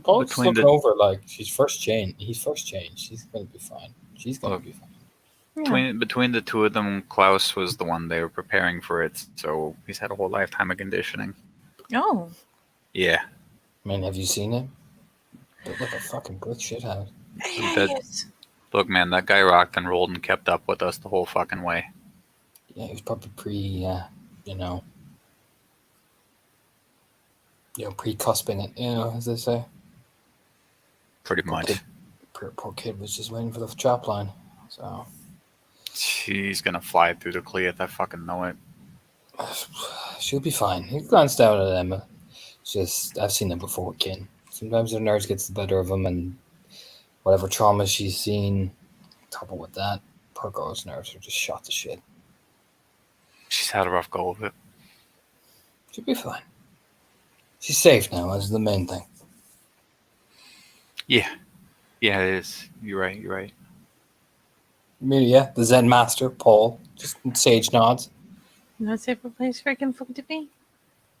[SPEAKER 4] Paul's
[SPEAKER 2] Between
[SPEAKER 4] looking
[SPEAKER 2] the-
[SPEAKER 4] over like she's first chain. He's first chain. She's gonna be fine. She's gonna
[SPEAKER 2] Look.
[SPEAKER 4] be fine.
[SPEAKER 3] Yeah.
[SPEAKER 2] Between the two of them, Klaus was the one they were preparing for it, so he's had a whole lifetime of conditioning.
[SPEAKER 3] Oh,
[SPEAKER 2] Yeah.
[SPEAKER 4] I mean, have you seen him? Look like a fucking brick shithouse.
[SPEAKER 3] yeah,
[SPEAKER 2] That-
[SPEAKER 3] he is.
[SPEAKER 2] Look, man, that guy rocked and rolled and kept up with us the whole fucking way.
[SPEAKER 4] Yeah, he was probably pre-cusping it, as they say.
[SPEAKER 2] Pretty much.
[SPEAKER 4] Poor kid was just waiting for the chop line. So
[SPEAKER 2] She's gonna fly through the Cleat, I fucking know it.
[SPEAKER 4] she'll be fine. He glanced down at Emma. Just I've seen them before, Ken. Sometimes their nerves gets the better of them, and whatever trauma she's seen, coupled with that, poor girl's nerves are just shot to shit.
[SPEAKER 2] She's had a rough go of it.
[SPEAKER 4] She'll be fine. She's safe now. That's the main thing.
[SPEAKER 2] Yeah. Yeah, it is. You're right.
[SPEAKER 4] I mean, yeah, the Zen master, Paul, just sage nods.
[SPEAKER 3] No safer place for kinfolk to be.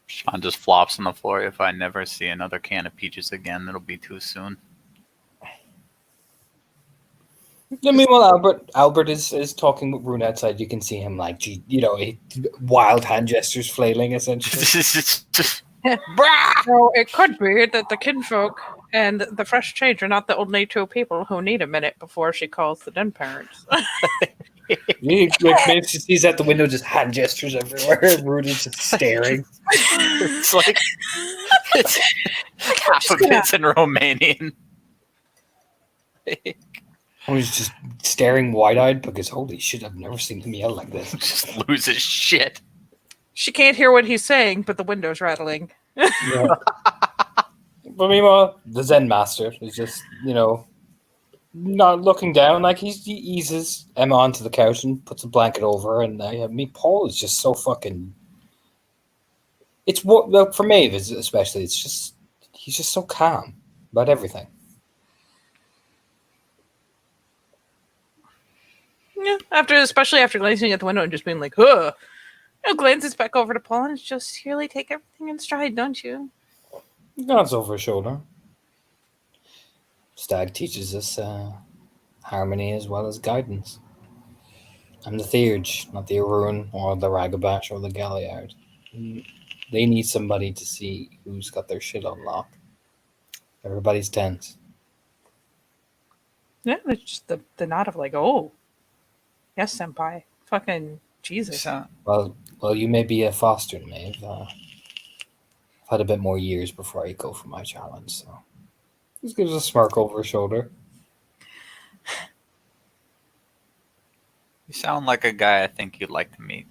[SPEAKER 2] Sean just flops on the floor. If I never see another can of peaches again, it'll be too soon.
[SPEAKER 4] Meanwhile, Albert is talking with Rune outside. You can see him wild hand gestures flailing essentially.
[SPEAKER 3] So it could be that the kinfolk and the fresh change are not the only two people who need a minute before she calls the den parents.
[SPEAKER 4] He's at the window, just hand gestures everywhere. Rune is just staring.
[SPEAKER 2] It's like it's half of it's in Romanian.
[SPEAKER 4] He's just staring wide-eyed because holy shit, I've never seen him yell like this.
[SPEAKER 2] Just loses shit.
[SPEAKER 3] She can't hear what he's saying, but the window's rattling.
[SPEAKER 4] Yeah. But meanwhile, the Zen master is just, not looking down. Like he eases Emma onto the couch and puts a blanket over her. And Paul is just so fucking. It's what for Maeve especially. It's just he's just so calm about everything.
[SPEAKER 3] Yeah, especially after glancing at the window and just being like, huh. Glances back over to Paul and just really take everything in stride, don't you?
[SPEAKER 4] He nods over his shoulder. Stag teaches us harmony as well as guidance. I'm the Theurge, not the Arun or the Ragabash or the Galliard. They need somebody to see who's got their shit on lock. Everybody's tense.
[SPEAKER 3] Yeah, it's just the nod of like, oh, yes, senpai. Fucking Jesus.
[SPEAKER 4] Well, you may be a foster, Maeve. I've had a bit more years before I go for my challenge, so just gives a smirk over her shoulder.
[SPEAKER 2] You sound like a guy I think you'd like to meet.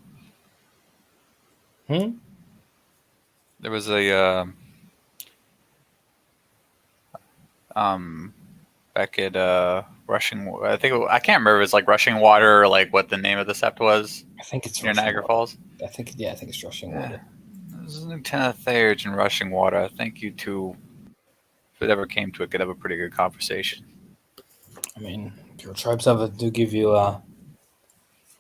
[SPEAKER 2] There was a back at Rushing. I can't remember. If it's like Rushing Water or like what the name of the sept was
[SPEAKER 4] I think it's
[SPEAKER 2] near
[SPEAKER 4] Rushing
[SPEAKER 2] Niagara
[SPEAKER 4] Water.
[SPEAKER 2] Falls.
[SPEAKER 4] I think it's Rushing Water.
[SPEAKER 2] This is Lieutenant Theurge and Rushing Water. I think you two, if it ever came to it, could have a pretty good conversation.
[SPEAKER 4] I mean, your tribes do give you a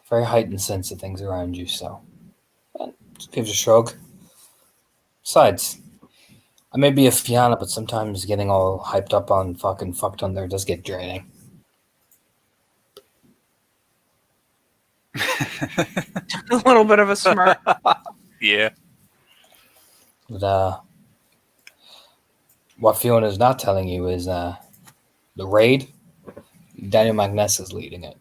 [SPEAKER 4] very heightened sense of things around you, so just gives a shrug. Besides, I may be a Fianna, but sometimes getting all hyped up on fucking fucked on there does get draining.
[SPEAKER 3] A little bit of a smirk.
[SPEAKER 2] Yeah.
[SPEAKER 4] But what Fiona is not telling you is the raid. Daniel McNess is leading it.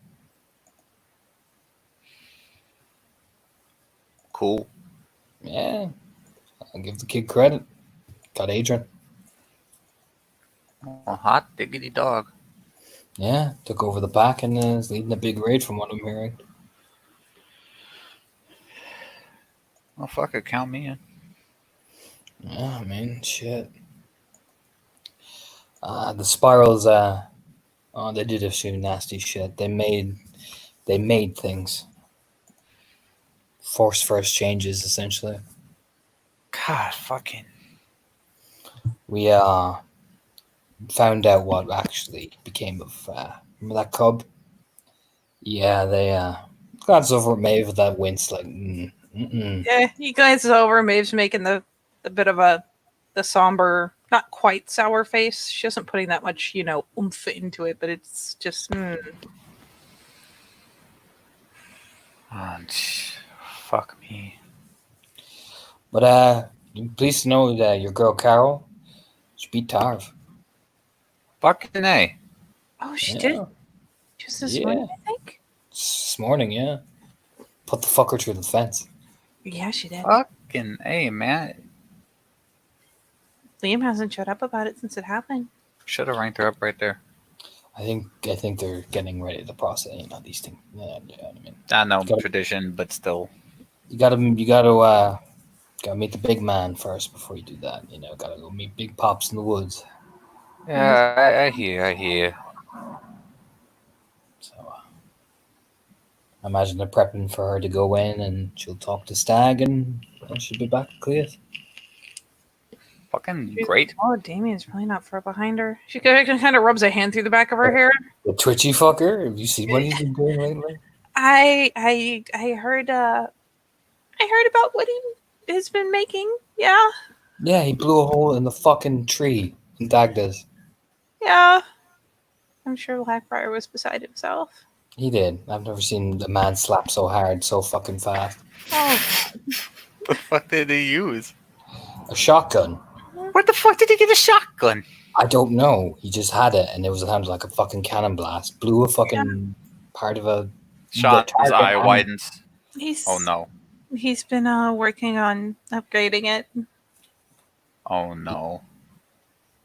[SPEAKER 2] Cool.
[SPEAKER 4] Yeah, I'll give the kid credit. Got Adrian.
[SPEAKER 2] Oh, hot diggity dog.
[SPEAKER 4] Yeah, took over the pack and is leading a big raid from what I'm hearing.
[SPEAKER 2] Oh, fuck it. Count me in.
[SPEAKER 4] Yeah, I mean, shit. The spirals. Oh, they did a few nasty shit. They made things. Forced first changes, essentially.
[SPEAKER 2] God, fucking.
[SPEAKER 4] We found out what actually became of remember that cub? Yeah, they glanced over at Maeve with that wince like
[SPEAKER 3] Yeah, he glances over. Maeve's making the bit of the somber, not quite sour face. She isn't putting that much, oomph into it, but it's just.
[SPEAKER 2] Oh, fuck me.
[SPEAKER 4] But I'm pleased to know that your girl Carol, she beat Tarv.
[SPEAKER 2] Fucking A.
[SPEAKER 3] Oh, she
[SPEAKER 4] Yeah.
[SPEAKER 3] did just this morning, I think.
[SPEAKER 4] This morning, yeah. Put the fucker through the fence.
[SPEAKER 3] Yeah, she did.
[SPEAKER 2] Fucking A, man.
[SPEAKER 3] Liam hasn't shut up about it since it happened.
[SPEAKER 2] Should have ranked her up right there.
[SPEAKER 4] I think they're getting ready to process, these things. Yeah, you know what I mean.
[SPEAKER 2] I know
[SPEAKER 4] Gotta-
[SPEAKER 2] tradition, but still.
[SPEAKER 4] You gotta meet the big man first before you do that. Gotta go meet Big Pops in the woods.
[SPEAKER 2] Yeah, I hear.
[SPEAKER 4] So I imagine they're prepping for her to go in, and she'll talk to Stag, and she'll be back to Cleus.
[SPEAKER 2] Fucking great.
[SPEAKER 3] Oh, Damien's really not far behind her. She kind of rubs a hand through the back of her hair.
[SPEAKER 4] The twitchy fucker. Have you seen what he's been doing lately?
[SPEAKER 3] I heard about what he has been making. Yeah.
[SPEAKER 4] Yeah, he blew a hole in the fucking tree in Dagda's.
[SPEAKER 3] Yeah. I'm sure Blackbriar was beside himself.
[SPEAKER 4] He did. I've never seen a man slap so hard, so fucking fast.
[SPEAKER 3] Oh,
[SPEAKER 2] The fuck did he use?
[SPEAKER 4] A shotgun.
[SPEAKER 2] Where the fuck did he get a shotgun?
[SPEAKER 4] I don't know. He just had it, and it was sounds like a fucking cannon blast. Blew a fucking part of a.
[SPEAKER 2] Sean's
[SPEAKER 4] target
[SPEAKER 2] eye
[SPEAKER 4] hand.
[SPEAKER 2] widens.
[SPEAKER 3] he's
[SPEAKER 2] Oh no.
[SPEAKER 3] He's been working on upgrading it.
[SPEAKER 2] Oh no.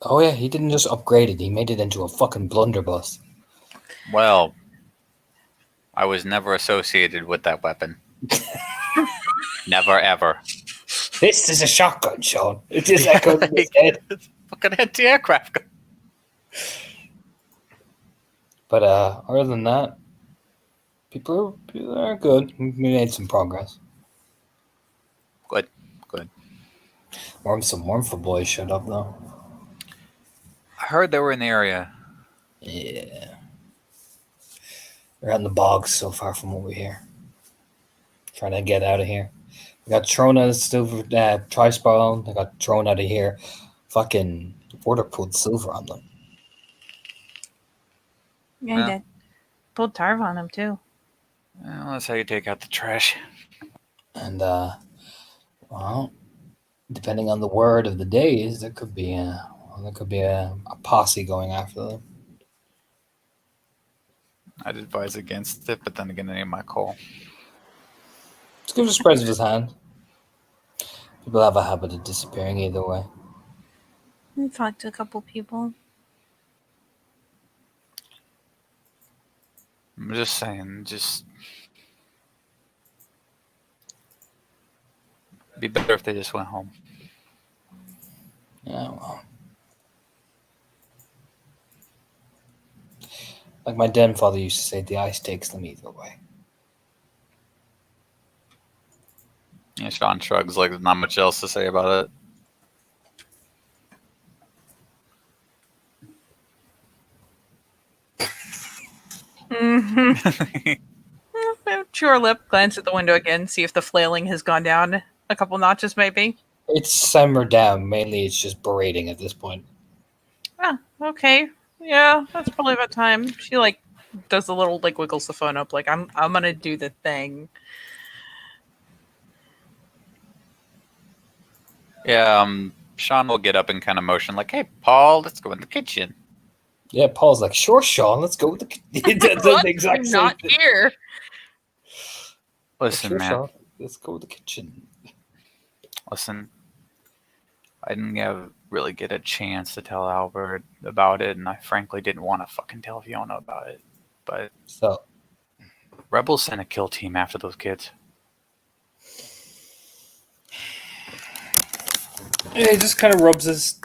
[SPEAKER 4] Oh yeah, he didn't just upgrade it. He made it into a fucking blunderbuss.
[SPEAKER 2] Well, I was never associated with that weapon. Never ever.
[SPEAKER 4] This is a shotgun, Sean. It just echoes in his head.
[SPEAKER 2] Fucking anti-aircraft gun.
[SPEAKER 4] But other than that, people are good. We made some progress.
[SPEAKER 2] Good.
[SPEAKER 4] Some Wormful boys showed up though.
[SPEAKER 2] I heard they were in the area.
[SPEAKER 4] Yeah. We're out in the bogs so far from what we hear. Trying to get out of here. We got thrown out of silver tri-spiral. They got thrown out of here. Fucking Border pulled silver on them.
[SPEAKER 3] Yeah,
[SPEAKER 2] Yeah.
[SPEAKER 3] he did. Pulled Tarv on him too.
[SPEAKER 2] Well, that's how you take out the trash.
[SPEAKER 4] And well, depending on the word of the day is there could be a posse going after them.
[SPEAKER 2] I'd advise against it, but then again, it ain't my call.
[SPEAKER 4] Let's give it a spread of his hand. People have a habit of disappearing either way.
[SPEAKER 3] We talked to a couple people.
[SPEAKER 2] I'm just saying, just be better if they just went home.
[SPEAKER 4] Yeah, well. Like my den father used to say, the ice takes them either way.
[SPEAKER 2] Yeah, Sean shrugs like there's not much else to say about
[SPEAKER 3] Mm-hmm.
[SPEAKER 2] it.
[SPEAKER 3] Chew her lip, glance at the window again, see if the flailing has gone down a couple notches, maybe.
[SPEAKER 4] It's simmered down. Mainly, it's just berating at this point.
[SPEAKER 3] Ah, okay. Yeah, that's probably about time. She like does the little like wiggles the phone up like I'm gonna do the thing.
[SPEAKER 2] Yeah, Sean will get up and kind of motion like, "Hey, Paul, let's go in the kitchen."
[SPEAKER 4] Yeah, Paul's like, "Sure, Sean, let's go with the." the
[SPEAKER 3] What?
[SPEAKER 4] exact
[SPEAKER 3] I'm
[SPEAKER 4] same
[SPEAKER 3] not
[SPEAKER 4] thing.
[SPEAKER 3] here.
[SPEAKER 2] Listen,
[SPEAKER 4] Sure,
[SPEAKER 2] man.
[SPEAKER 4] Sean, let's go with the kitchen.
[SPEAKER 2] Listen, I didn't really get a chance to tell Albert about it, and I frankly didn't want to fucking tell Fiona about it. But
[SPEAKER 4] So,
[SPEAKER 2] Rebels sent a kill team after those kids.
[SPEAKER 4] yeah, he just kind of rubs his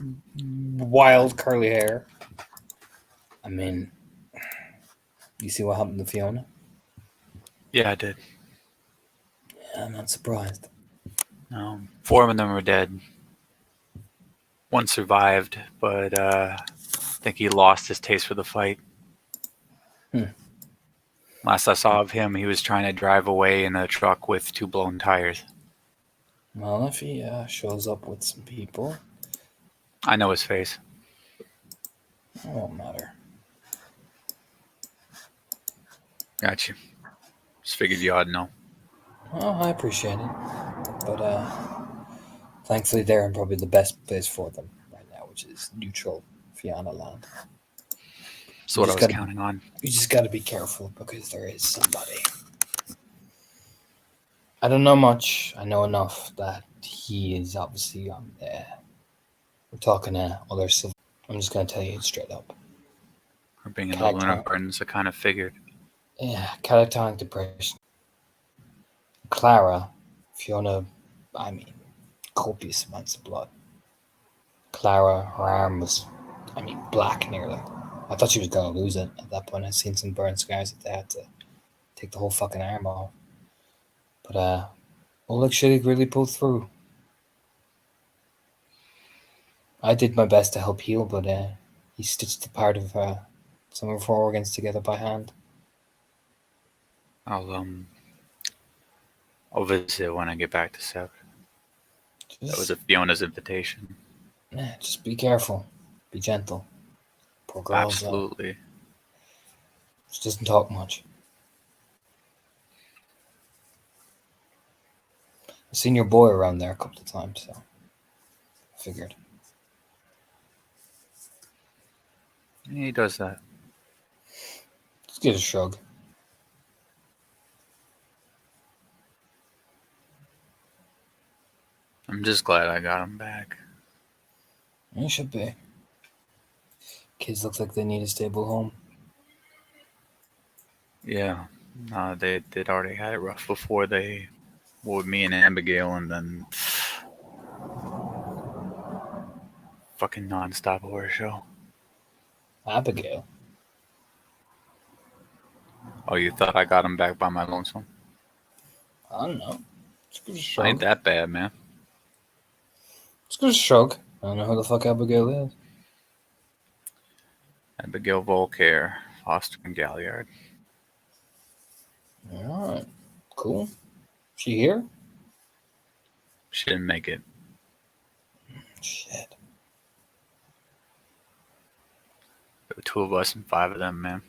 [SPEAKER 4] wild curly hair. I mean, you see what happened to Fiona?
[SPEAKER 2] Yeah, I did.
[SPEAKER 4] Yeah, I'm not surprised.
[SPEAKER 2] No, 4 of them were dead. One survived, but I think he lost his taste for the fight. Last I saw of him, he was trying to drive away in a truck with 2 blown tires.
[SPEAKER 4] Well, if he shows up with some people,
[SPEAKER 2] I know his face.
[SPEAKER 4] it won't matter.
[SPEAKER 2] Got you. Just figured you ought to know.
[SPEAKER 4] Well, I appreciate it, but thankfully they're in probably the best place for them right now, which is neutral Fiona land.
[SPEAKER 2] That's what I
[SPEAKER 4] just
[SPEAKER 2] was
[SPEAKER 4] gotta-
[SPEAKER 2] counting on.
[SPEAKER 4] You just got to be careful because there is somebody. I don't know much. I know enough that he is obviously on there. We're talking other civil. I'm just gonna tell you it straight up.
[SPEAKER 2] Or being in the
[SPEAKER 4] Can I
[SPEAKER 2] Lunar
[SPEAKER 4] talk?
[SPEAKER 2] Gardens, I kind of figured.
[SPEAKER 4] Yeah, catatonic depression. Clara, Fiona, I mean, copious amounts of blood. Clara, her arm was, black nearly. I thought she was gonna lose it at that point. I'd seen some burn scars that they had to take the whole fucking arm off. But Oleg Shillig really pulled through. I did my best to help heal, but he stitched the part of some of her organs together by hand.
[SPEAKER 2] I'll visit when I get back to Seb. That was
[SPEAKER 4] Just,
[SPEAKER 2] a Fiona's invitation.
[SPEAKER 4] yeah, just be careful. Be gentle. Poor girl's
[SPEAKER 2] Absolutely.
[SPEAKER 4] she doesn't talk much. I've seen your boy around there a couple of times, so I figured.
[SPEAKER 2] He does that.
[SPEAKER 4] Just give it a shrug.
[SPEAKER 2] I'm just glad I got him back.
[SPEAKER 4] You should be. Kids look like they need a stable home.
[SPEAKER 2] Yeah. They'd already had it rough before they were with me and Abigail, and then fucking nonstop horror show.
[SPEAKER 4] Abigail.
[SPEAKER 2] Oh, you thought I got him back by my lonesome?
[SPEAKER 4] I don't know. Just give it a
[SPEAKER 2] I
[SPEAKER 4] shrug.
[SPEAKER 2] ain't that bad, man.
[SPEAKER 4] Just give it a shrug. I don't know who the fuck Abigail is.
[SPEAKER 2] Abigail Volcare, Foster and Galliard.
[SPEAKER 4] Alright. Cool. She here?
[SPEAKER 2] She didn't make it.
[SPEAKER 4] Shit.
[SPEAKER 2] There were 2 of us and 5 of them, man.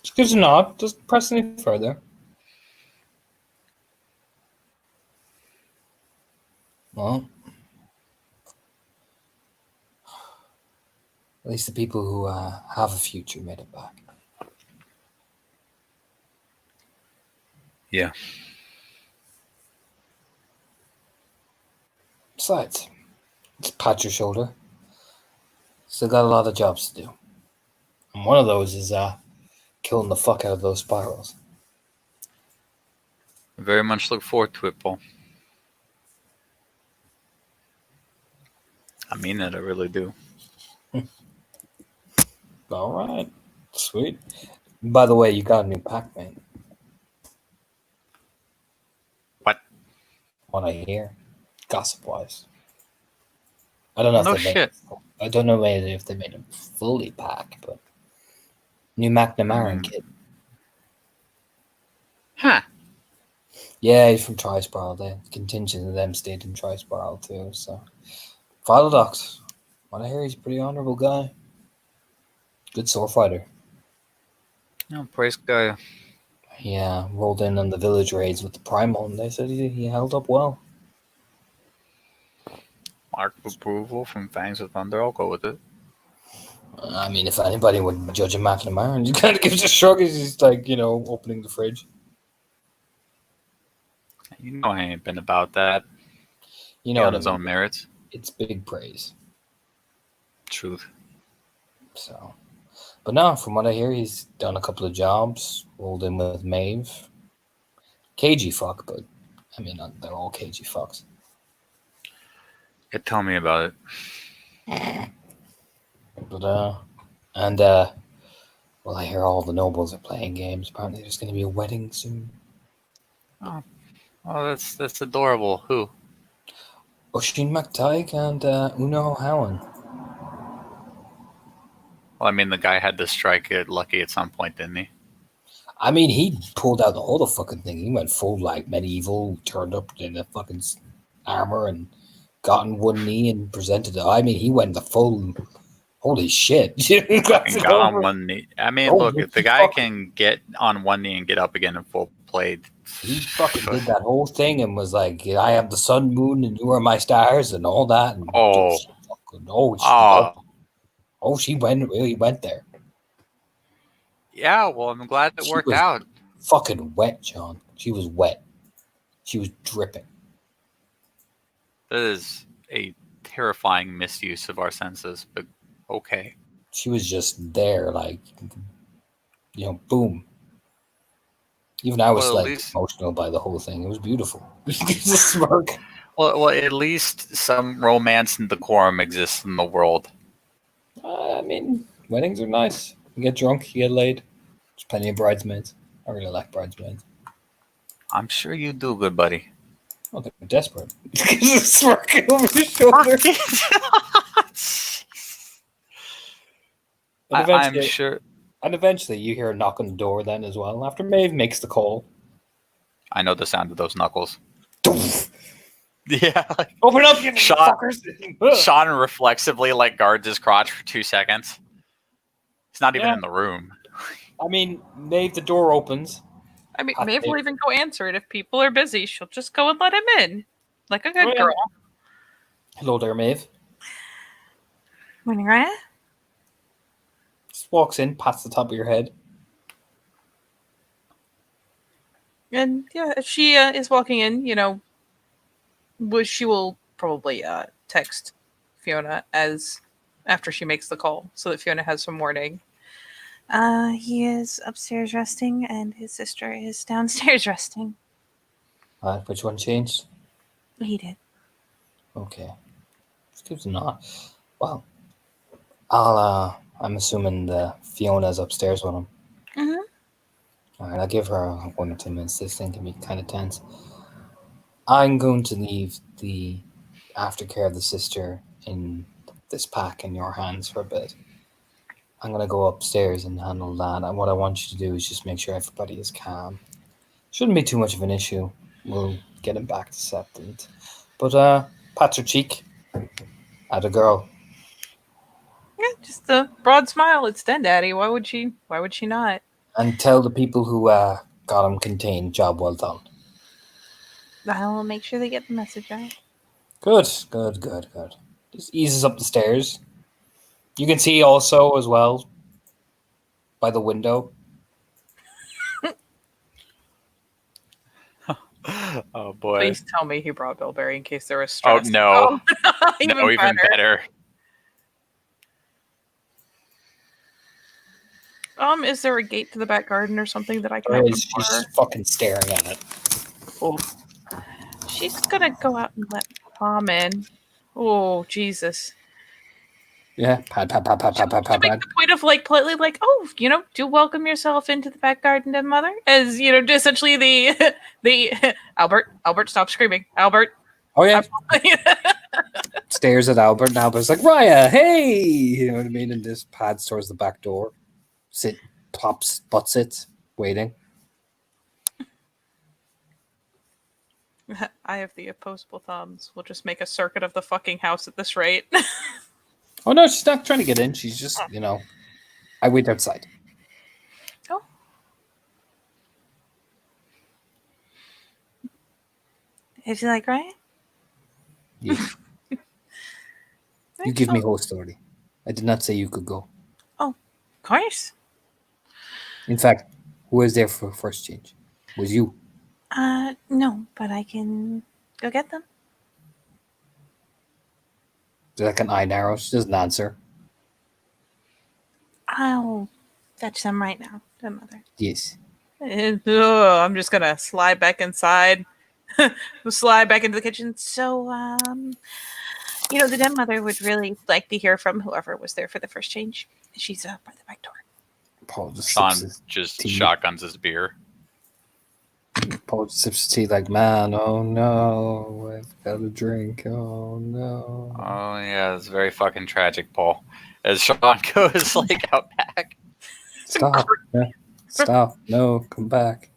[SPEAKER 4] Just gives a nod. Doesn't press any further. Well, at least the people who have a future made it back.
[SPEAKER 2] Yeah.
[SPEAKER 4] Besides, just pat your shoulder. Still got a lot of jobs to do. And one of those is killing the fuck out of those spirals.
[SPEAKER 2] I very much look forward to it, Paul. I mean that, I really do.
[SPEAKER 4] All right. Sweet. By the way, you got a new pack, mate.
[SPEAKER 2] What?
[SPEAKER 4] What I hear, gossip-wise. I don't know if
[SPEAKER 2] No
[SPEAKER 4] they made
[SPEAKER 2] shit.
[SPEAKER 4] I don't know if they made him fully pack, but new McNamara kid.
[SPEAKER 2] Huh.
[SPEAKER 4] Yeah, he's from Trisparl. The contingent of them stayed in Trisparl too. So, Philodox. What I hear, he's a pretty honorable guy. Good sword fighter.
[SPEAKER 2] No, praise guy.
[SPEAKER 4] Yeah, rolled in on the village raids with the Primal, and they said he held up well.
[SPEAKER 2] Mark of approval from Fangs of Thunder. I'll go with it.
[SPEAKER 4] I mean, if anybody would judge a McNamara, he kind of gives a shrug as he's like, opening the fridge.
[SPEAKER 2] You know I ain't been about that.
[SPEAKER 4] You know,
[SPEAKER 2] On
[SPEAKER 4] what
[SPEAKER 2] his
[SPEAKER 4] I mean?
[SPEAKER 2] own merits.
[SPEAKER 4] It's big praise.
[SPEAKER 2] Truth.
[SPEAKER 4] So, but no, from what I hear, he's done a couple of jobs. Rolled in with Maeve. Cagey fuck, but I mean, they're all cagey fucks.
[SPEAKER 2] Yeah, tell me about it.
[SPEAKER 4] But well, I hear all the nobles are playing games. Apparently, there's going to be a wedding soon.
[SPEAKER 2] Oh, that's adorable. Who?
[SPEAKER 4] Oisin MacTaig and Uno Howan.
[SPEAKER 2] Well, I mean, the guy had to strike it lucky at some point, didn't he?
[SPEAKER 4] I mean, he pulled out the whole fucking thing. He went full like medieval, turned up in the fucking armor and got on one knee and presented it. I mean, he went the full. Holy shit!
[SPEAKER 2] Fucking got on one knee. I mean,
[SPEAKER 4] Oh,
[SPEAKER 2] look, if the guy
[SPEAKER 4] fuck.
[SPEAKER 2] can get on one knee and get up again in full play,
[SPEAKER 4] He fucking did that whole thing and was like, "I am the sun, moon, and you are my stars," and all that. And
[SPEAKER 2] Oh.
[SPEAKER 4] She really went there.
[SPEAKER 2] Yeah, well, I'm glad it
[SPEAKER 4] She
[SPEAKER 2] worked
[SPEAKER 4] was-
[SPEAKER 2] out.
[SPEAKER 4] Fucking wet, John. She was wet. She was dripping.
[SPEAKER 2] That is a terrifying misuse of our senses, but okay.
[SPEAKER 4] She was just there, like, boom. Even I was
[SPEAKER 2] Well, at
[SPEAKER 4] like
[SPEAKER 2] least-
[SPEAKER 4] emotional by the whole thing. It was beautiful. It's a smirk.
[SPEAKER 2] Well, at least some romance and decorum exists in the world.
[SPEAKER 4] I mean, weddings are nice. You get drunk, you get laid. There's plenty of bridesmaids. I really like bridesmaids.
[SPEAKER 2] I'm sure you do, good buddy.
[SPEAKER 4] Oh, they're desperate. There's a smirk over his shoulder. And
[SPEAKER 2] I'm sure.
[SPEAKER 4] And eventually you hear a knock on the door then as well, after Maeve makes the call.
[SPEAKER 2] I know the sound of those knuckles. Yeah.
[SPEAKER 4] Open up, you
[SPEAKER 2] Shot.
[SPEAKER 4] fuckers!
[SPEAKER 2] Sean reflexively guards his crotch for 2 seconds. He's not even
[SPEAKER 4] Yeah.
[SPEAKER 2] in the room.
[SPEAKER 4] I mean, Maeve, the door opens.
[SPEAKER 3] I mean,
[SPEAKER 4] Hot
[SPEAKER 3] Maeve will
[SPEAKER 4] take.
[SPEAKER 3] even go answer it if people are busy. She'll just go and let him in, like a good
[SPEAKER 4] Oh, yeah.
[SPEAKER 3] girl.
[SPEAKER 4] Hello there, Maeve.
[SPEAKER 3] Morning, Raya.
[SPEAKER 4] Just walks in, pats the top of your head.
[SPEAKER 3] And yeah, if she is walking in, she will probably text Fiona after she makes the call, so that Fiona has some warning. He is upstairs resting, and his sister is downstairs resting.
[SPEAKER 4] Which one changed?
[SPEAKER 3] He did.
[SPEAKER 4] Okay. Just gives a nod. Well, I'm assuming the Fiona's upstairs with him.
[SPEAKER 3] Mm-hmm.
[SPEAKER 4] All right, I'll give her 1 or 2 minutes. This thing can be kind of tense. I'm going to leave the aftercare of the sister in this pack in your hands for a bit. I'm going to go upstairs and handle that. And what I want you to do is just make sure everybody is calm. Shouldn't be too much of an issue. We'll get him back to Septent. But pats her cheek at a girl.
[SPEAKER 3] Yeah, just a broad smile. It's Den Daddy. Why would she not?
[SPEAKER 4] And tell the people who got him contained, job well done.
[SPEAKER 3] I'll make sure they get the message out.
[SPEAKER 4] Good. Just eases up the stairs. You can see also as well by the window.
[SPEAKER 2] Oh boy.
[SPEAKER 3] Please tell me he brought Bilberry in case there was stress.
[SPEAKER 2] no.
[SPEAKER 3] even
[SPEAKER 2] No, even better.
[SPEAKER 3] Is there a gate to the back garden or something that I can
[SPEAKER 4] There
[SPEAKER 3] open
[SPEAKER 4] is,
[SPEAKER 3] for her?
[SPEAKER 4] she's fucking staring at it.
[SPEAKER 3] Oh. She's gonna go out and let Mom in. Oh, Jesus.
[SPEAKER 4] Yeah, pat.
[SPEAKER 3] To make the point of politely do welcome yourself into the back garden, then mother. As essentially the Albert, stop screaming. Albert.
[SPEAKER 4] Oh yeah, stares at Albert, and Albert's like, Raya, hey! You know what I mean? And just pads towards the back door. Butt sits, waiting.
[SPEAKER 3] I have the opposable thumbs. We'll just make a circuit of the fucking house at this rate.
[SPEAKER 4] Oh no, she's not trying to get in. She's just, I wait outside.
[SPEAKER 3] Oh. Is he like, right?
[SPEAKER 4] Yeah. You give me whole story. I did not say you could go.
[SPEAKER 3] Of course.
[SPEAKER 4] In fact, who was there for first change? Was you.
[SPEAKER 3] No, but I can go get them.
[SPEAKER 4] There's like an eye narrow. She doesn't answer.
[SPEAKER 3] I'll fetch them right now, the mother.
[SPEAKER 4] Yes.
[SPEAKER 3] I'm just gonna slide back inside. Slide back into the kitchen. So, the den mother would really like to hear from whoever was there for the first change. She's by the back door.
[SPEAKER 4] Paul just
[SPEAKER 2] Sean
[SPEAKER 4] sips his
[SPEAKER 2] just
[SPEAKER 4] tea.
[SPEAKER 2] shotguns his beer.
[SPEAKER 4] Paul just sips his tea like, man, oh no, I've got a drink. Oh no.
[SPEAKER 2] Oh yeah, it's very fucking tragic, Paul. As Sean goes like out back.
[SPEAKER 4] Stop. Yeah. Stop. No, come back.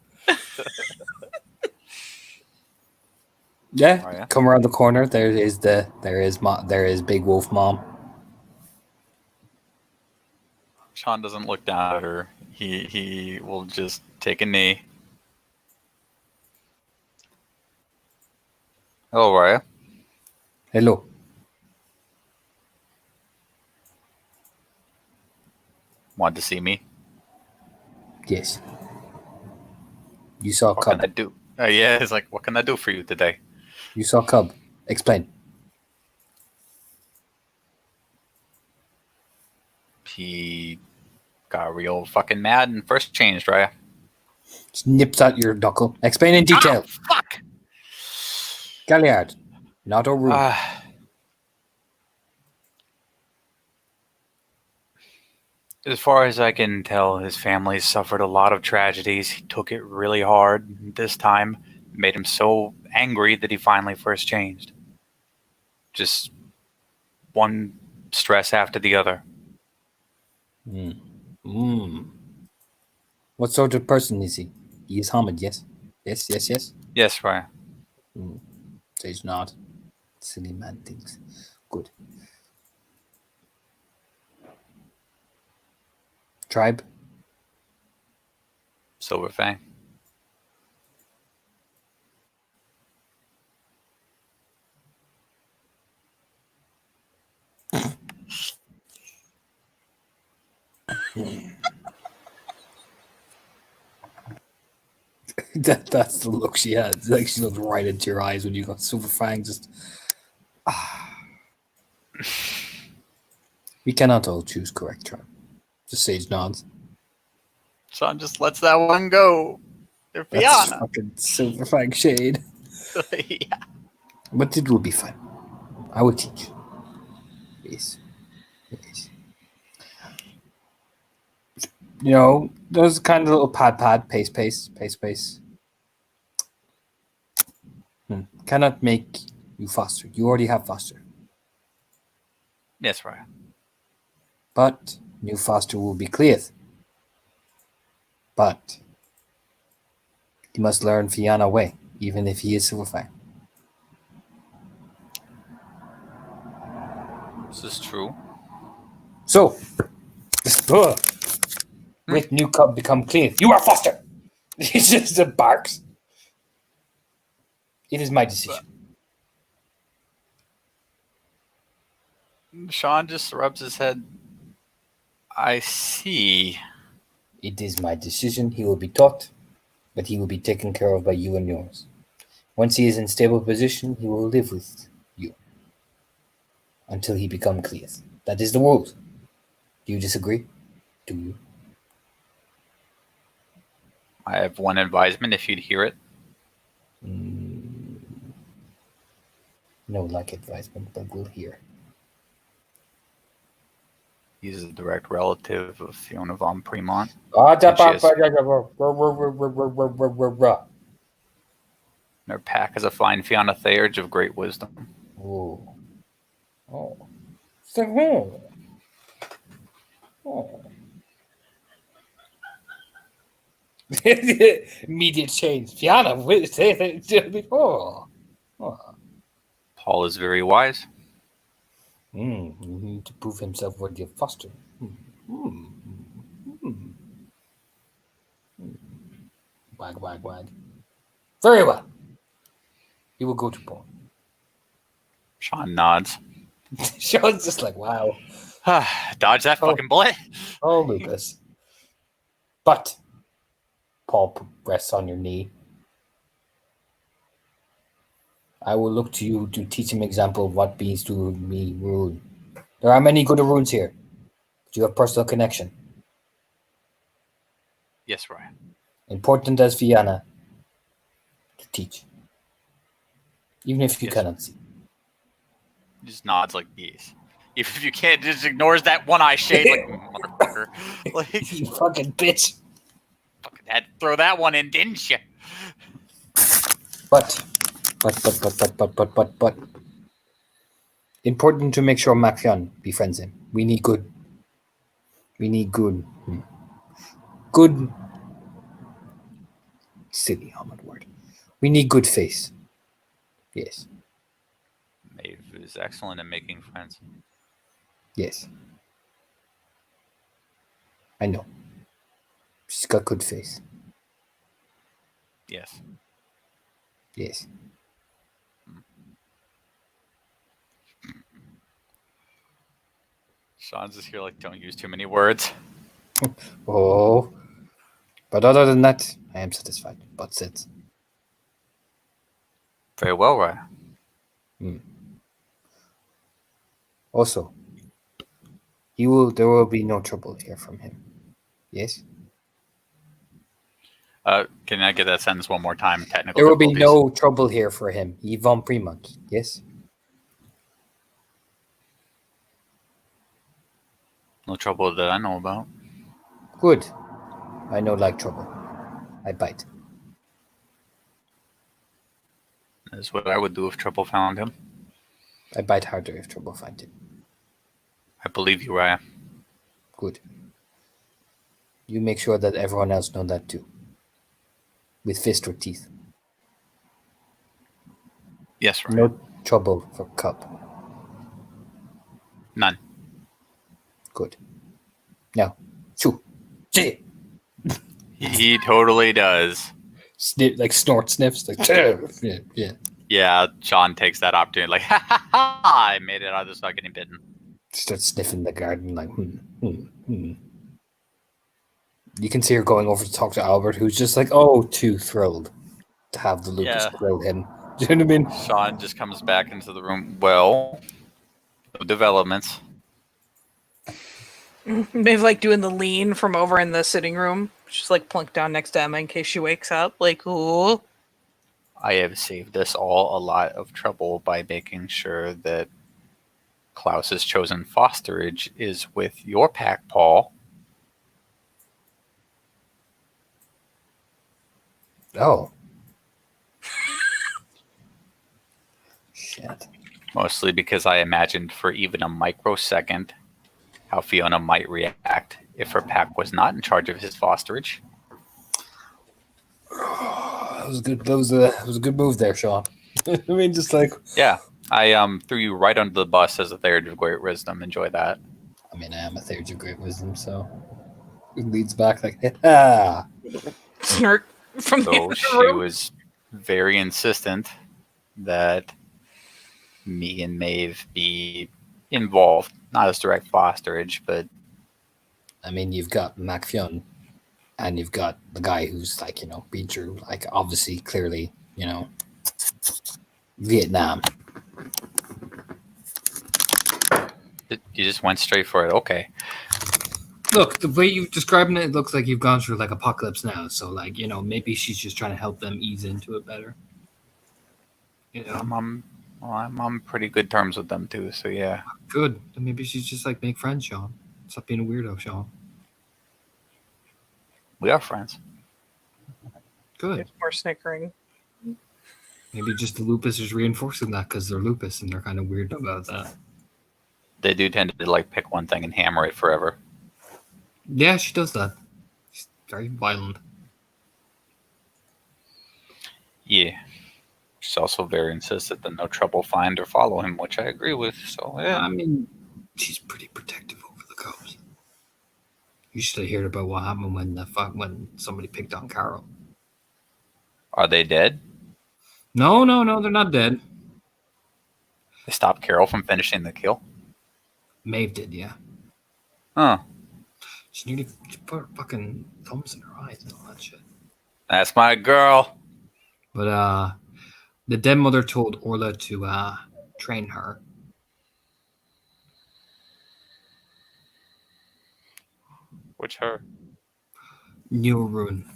[SPEAKER 4] Yeah,
[SPEAKER 2] Oh, yeah?
[SPEAKER 4] come around the corner. There is Big Wolf Mom.
[SPEAKER 2] Sean doesn't look down at her. He will just take a knee. Hello, Raya.
[SPEAKER 4] Hello.
[SPEAKER 2] Want to see me?
[SPEAKER 4] Yes. You saw
[SPEAKER 2] What can
[SPEAKER 4] Cub.
[SPEAKER 2] I do? Yeah, it's like, what can I do for you today?
[SPEAKER 4] You saw Cub. Explain.
[SPEAKER 2] He got real fucking mad and first changed, Raya.
[SPEAKER 4] Just nips out your knuckle. Explain in detail.
[SPEAKER 2] Ah, fuck!
[SPEAKER 4] Galliard. Not a room.
[SPEAKER 2] As far as I can tell, his family suffered a lot of tragedies. He took it really hard this time. Made him so angry that he finally first changed. Just one stress after the other.
[SPEAKER 4] What sort of person is he? He is Hamid, yes? Yes.
[SPEAKER 2] Yes, Raya.
[SPEAKER 4] So he's not. Silly man thinks. Good. Tribe?
[SPEAKER 2] Silverfang.
[SPEAKER 4] That's the look she has. It's like she looks right into your eyes when you got Silver Fang. Just we cannot all choose correct tribe. Just Sage nods.
[SPEAKER 2] Sean just lets that one go. They're
[SPEAKER 4] That's
[SPEAKER 2] Fianna.
[SPEAKER 4] fucking Silver Fang shade.
[SPEAKER 2] Yeah.
[SPEAKER 4] But it will be fun. I will teach. Yes. Those kind of little pad, pace. Cannot make you faster. You already have faster.
[SPEAKER 2] Yes, Raya.
[SPEAKER 4] But new faster will be cleared. But he must learn Fianna way, even if he is Silverfang.
[SPEAKER 2] This is true.
[SPEAKER 4] So, with new cub become clean. You are faster. He just barks. It is my decision.
[SPEAKER 2] Sean just rubs his head. I see.
[SPEAKER 4] It is my decision. He will be taught, but he will be taken care of by you and yours. Once he is in stable position, he will live with you until he become clear. That is the rules. Do you disagree? Do you?
[SPEAKER 2] I have one advisement if you'd hear it.
[SPEAKER 4] No like advisement, but we'll hear.
[SPEAKER 2] He's a direct relative of Fiona von Premont. Their pack has a fine Fianna Theurge of great wisdom.
[SPEAKER 4] Oh. So, Immediate change. Fiona, wait, say that before. Oh.
[SPEAKER 2] Paul is very wise.
[SPEAKER 4] You need to prove himself worthy of foster. Wag, wag, wag. Very well. You will go to Paul.
[SPEAKER 2] Sean nods.
[SPEAKER 4] Sean's just like, wow.
[SPEAKER 2] Dodge that
[SPEAKER 4] Oh.
[SPEAKER 2] fucking bullet.
[SPEAKER 4] Oh, Lucas. But Paul rests on your knee. I will look to you to teach him example of what means to me rule. There are many good runes here. But you have personal connection.
[SPEAKER 2] Yes, Ryan.
[SPEAKER 4] Important as Vienna to teach. Even if you
[SPEAKER 2] Yes.
[SPEAKER 4] cannot see.
[SPEAKER 2] He just nods like yes. If you can't, just ignores that one eye shade like motherfucker. Like
[SPEAKER 4] You fucking bitch.
[SPEAKER 2] fucking had to throw that one in, didn't you?
[SPEAKER 4] But. Important to make sure Macfion befriends him. We need good. Good. Silly Hamid word. We need good face. Yes.
[SPEAKER 2] Maeve is excellent at making friends.
[SPEAKER 4] Yes. I know. She's got good face.
[SPEAKER 2] Yes.
[SPEAKER 4] Yes.
[SPEAKER 2] Sean's just here like, don't use too many words.
[SPEAKER 4] Oh. But other than that, I am satisfied. But sit.
[SPEAKER 2] Very well, Ryan.
[SPEAKER 4] Also, there will be no trouble here from him. Yes?
[SPEAKER 2] Can I get that sentence one more time? Technical
[SPEAKER 4] There will be
[SPEAKER 2] difficulties.
[SPEAKER 4] no trouble here for him. Yvonne Fremont. Yes?
[SPEAKER 2] No trouble that I know about.
[SPEAKER 4] Good. I know like trouble. I bite.
[SPEAKER 2] That's what I would do if trouble found him.
[SPEAKER 4] I bite harder if trouble finds him.
[SPEAKER 2] I believe you, Ryan.
[SPEAKER 4] Good. You make sure that everyone else know that too. With fist or teeth.
[SPEAKER 2] Yes, Ryan.
[SPEAKER 4] No trouble for Cup.
[SPEAKER 2] None.
[SPEAKER 4] Good. Now, shoo. Gee.
[SPEAKER 2] He totally does.
[SPEAKER 4] Like snort sniffs. Like, yeah.
[SPEAKER 2] Yeah, Sean takes that opportunity like, ha ha ha, I made it out of this without getting bitten.
[SPEAKER 4] Starts sniffing the garden like, You can see her going over to talk to Albert, who's just like, oh, too thrilled to have the Lucas
[SPEAKER 2] Yeah.
[SPEAKER 4] grill him. Do you know what I mean?
[SPEAKER 2] Sean just comes back into the room. Well, no developments.
[SPEAKER 3] They've like doing the lean from over in the sitting room. Just like plunk down next to Emma in case she wakes up. Like, ooh.
[SPEAKER 2] I have saved us all a lot of trouble by making sure that Klaus's chosen fosterage is with your pack, Paul.
[SPEAKER 4] Oh. Shit.
[SPEAKER 2] Mostly because I imagined for even a microsecond how Fiona might react if her pack was not in charge of his fosterage.
[SPEAKER 4] That was good. That was a good move there, Sean. I mean, just like,
[SPEAKER 2] Yeah, I threw you right under the bus as a third of great wisdom. Enjoy that.
[SPEAKER 4] I mean, I am a third of great wisdom, so it leads back like, ah.
[SPEAKER 3] Snort from the
[SPEAKER 2] So
[SPEAKER 3] other
[SPEAKER 2] she
[SPEAKER 3] room.
[SPEAKER 2] was very insistent that me and Maeve be involved, not as direct fosterage, but
[SPEAKER 4] I mean, you've got Macfion, and you've got the guy who's like, been through, like, obviously, clearly, Vietnam.
[SPEAKER 2] you just went straight for it. Okay.
[SPEAKER 1] Look, the way you're describing it, it looks like you've gone through like apocalypse now. So, like, maybe she's just trying to help them ease into it better.
[SPEAKER 2] I'm on pretty good terms with them too, so yeah.
[SPEAKER 1] Good. Then maybe she's just like, make friends, Sean. Stop being a weirdo, Sean.
[SPEAKER 2] We are friends.
[SPEAKER 1] Good.
[SPEAKER 3] More snickering.
[SPEAKER 1] Maybe just the lupus is reinforcing that because they're lupus and they're kind of weird about that.
[SPEAKER 2] They do tend to like pick one thing and hammer it forever.
[SPEAKER 1] Yeah, she does that. She's very violent.
[SPEAKER 2] Yeah. She's also very insistent that no trouble find or follow him, which I agree with. So yeah.
[SPEAKER 5] I mean, she's pretty protective over the cubs. You should have heard about what happened when somebody picked on Carol.
[SPEAKER 2] Are they dead?
[SPEAKER 5] No, they're not dead.
[SPEAKER 2] They stopped Carol from finishing the kill.
[SPEAKER 5] Maeve did, yeah.
[SPEAKER 2] Huh.
[SPEAKER 5] She nearly put her fucking thumbs in her eyes and all that shit.
[SPEAKER 2] That's my girl.
[SPEAKER 5] But the dead mother told Orla to train her.
[SPEAKER 2] Which her?
[SPEAKER 5] New Rune.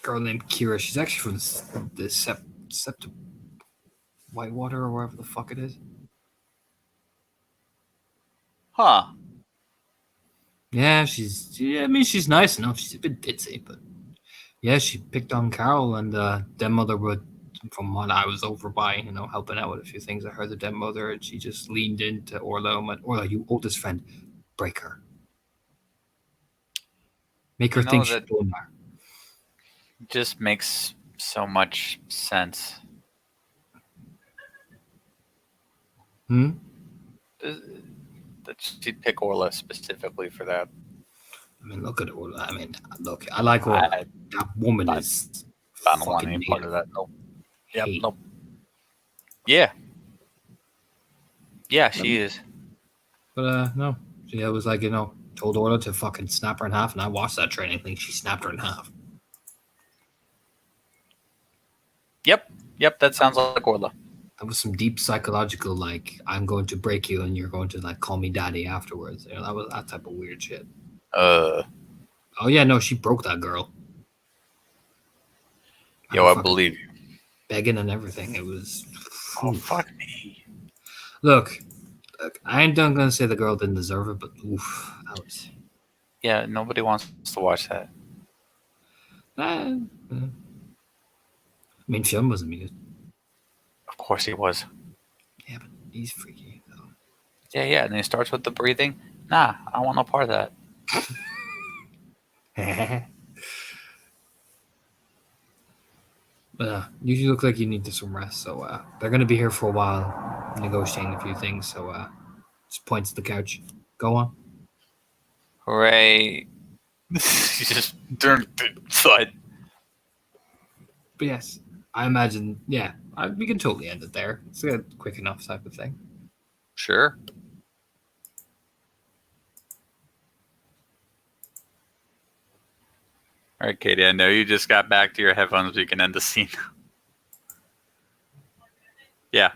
[SPEAKER 5] Girl named Kira. She's actually from the Sept Whitewater or wherever the fuck it is.
[SPEAKER 2] Huh.
[SPEAKER 5] Yeah, I mean, she's nice enough. She's a bit ditzy, but yeah, she picked on Carol, and dead mother would, from what I was over by, helping out with a few things. I heard the dead mother, and she just leaned into Orla and went, "Orla, you oldest friend, break her. Make her think she's
[SPEAKER 2] that
[SPEAKER 5] doing her."
[SPEAKER 2] just makes so much sense.
[SPEAKER 5] Hmm?
[SPEAKER 2] That she'd pick Orla specifically for that.
[SPEAKER 5] I mean, look at Orla. I mean, look, I like Orla. That woman is
[SPEAKER 2] I don't want
[SPEAKER 5] fucking
[SPEAKER 2] any part of
[SPEAKER 5] native.
[SPEAKER 2] that. Nope. Yep.
[SPEAKER 5] Hate.
[SPEAKER 2] Nope. Yeah. Yeah, she is.
[SPEAKER 5] But no. She was like, told Orla to fucking snap her in half, and I watched that training thing. She snapped her in half.
[SPEAKER 2] Yep. That sounds like Orla.
[SPEAKER 5] That was some deep psychological, like, I'm going to break you and you're going to, like, call me daddy afterwards. That was that type of weird shit. Oh, yeah, no, she broke that girl.
[SPEAKER 2] Yo, I believe you.
[SPEAKER 5] Begging and everything. It was...
[SPEAKER 2] Oh, fuck me.
[SPEAKER 5] Look, I ain't going to say the girl didn't deserve it, but oof, that was...
[SPEAKER 2] Yeah, nobody wants to watch that.
[SPEAKER 5] I mean, Fionn was amused.
[SPEAKER 2] Of course he was.
[SPEAKER 5] Yeah, but he's freaky, though.
[SPEAKER 2] Yeah. And he starts with the breathing. Nah, I want no part of that.
[SPEAKER 5] But you look like you need some rest, so they're going to be here for a while, negotiating a few things, so just points to the couch. Go on.
[SPEAKER 2] Hooray. He just turned side.
[SPEAKER 5] But yes, I imagine, yeah, we can totally end it there. It's a quick enough type of thing.
[SPEAKER 2] Sure. All right, Katie, I know you just got back to your headphones, but you can end the scene. Yeah.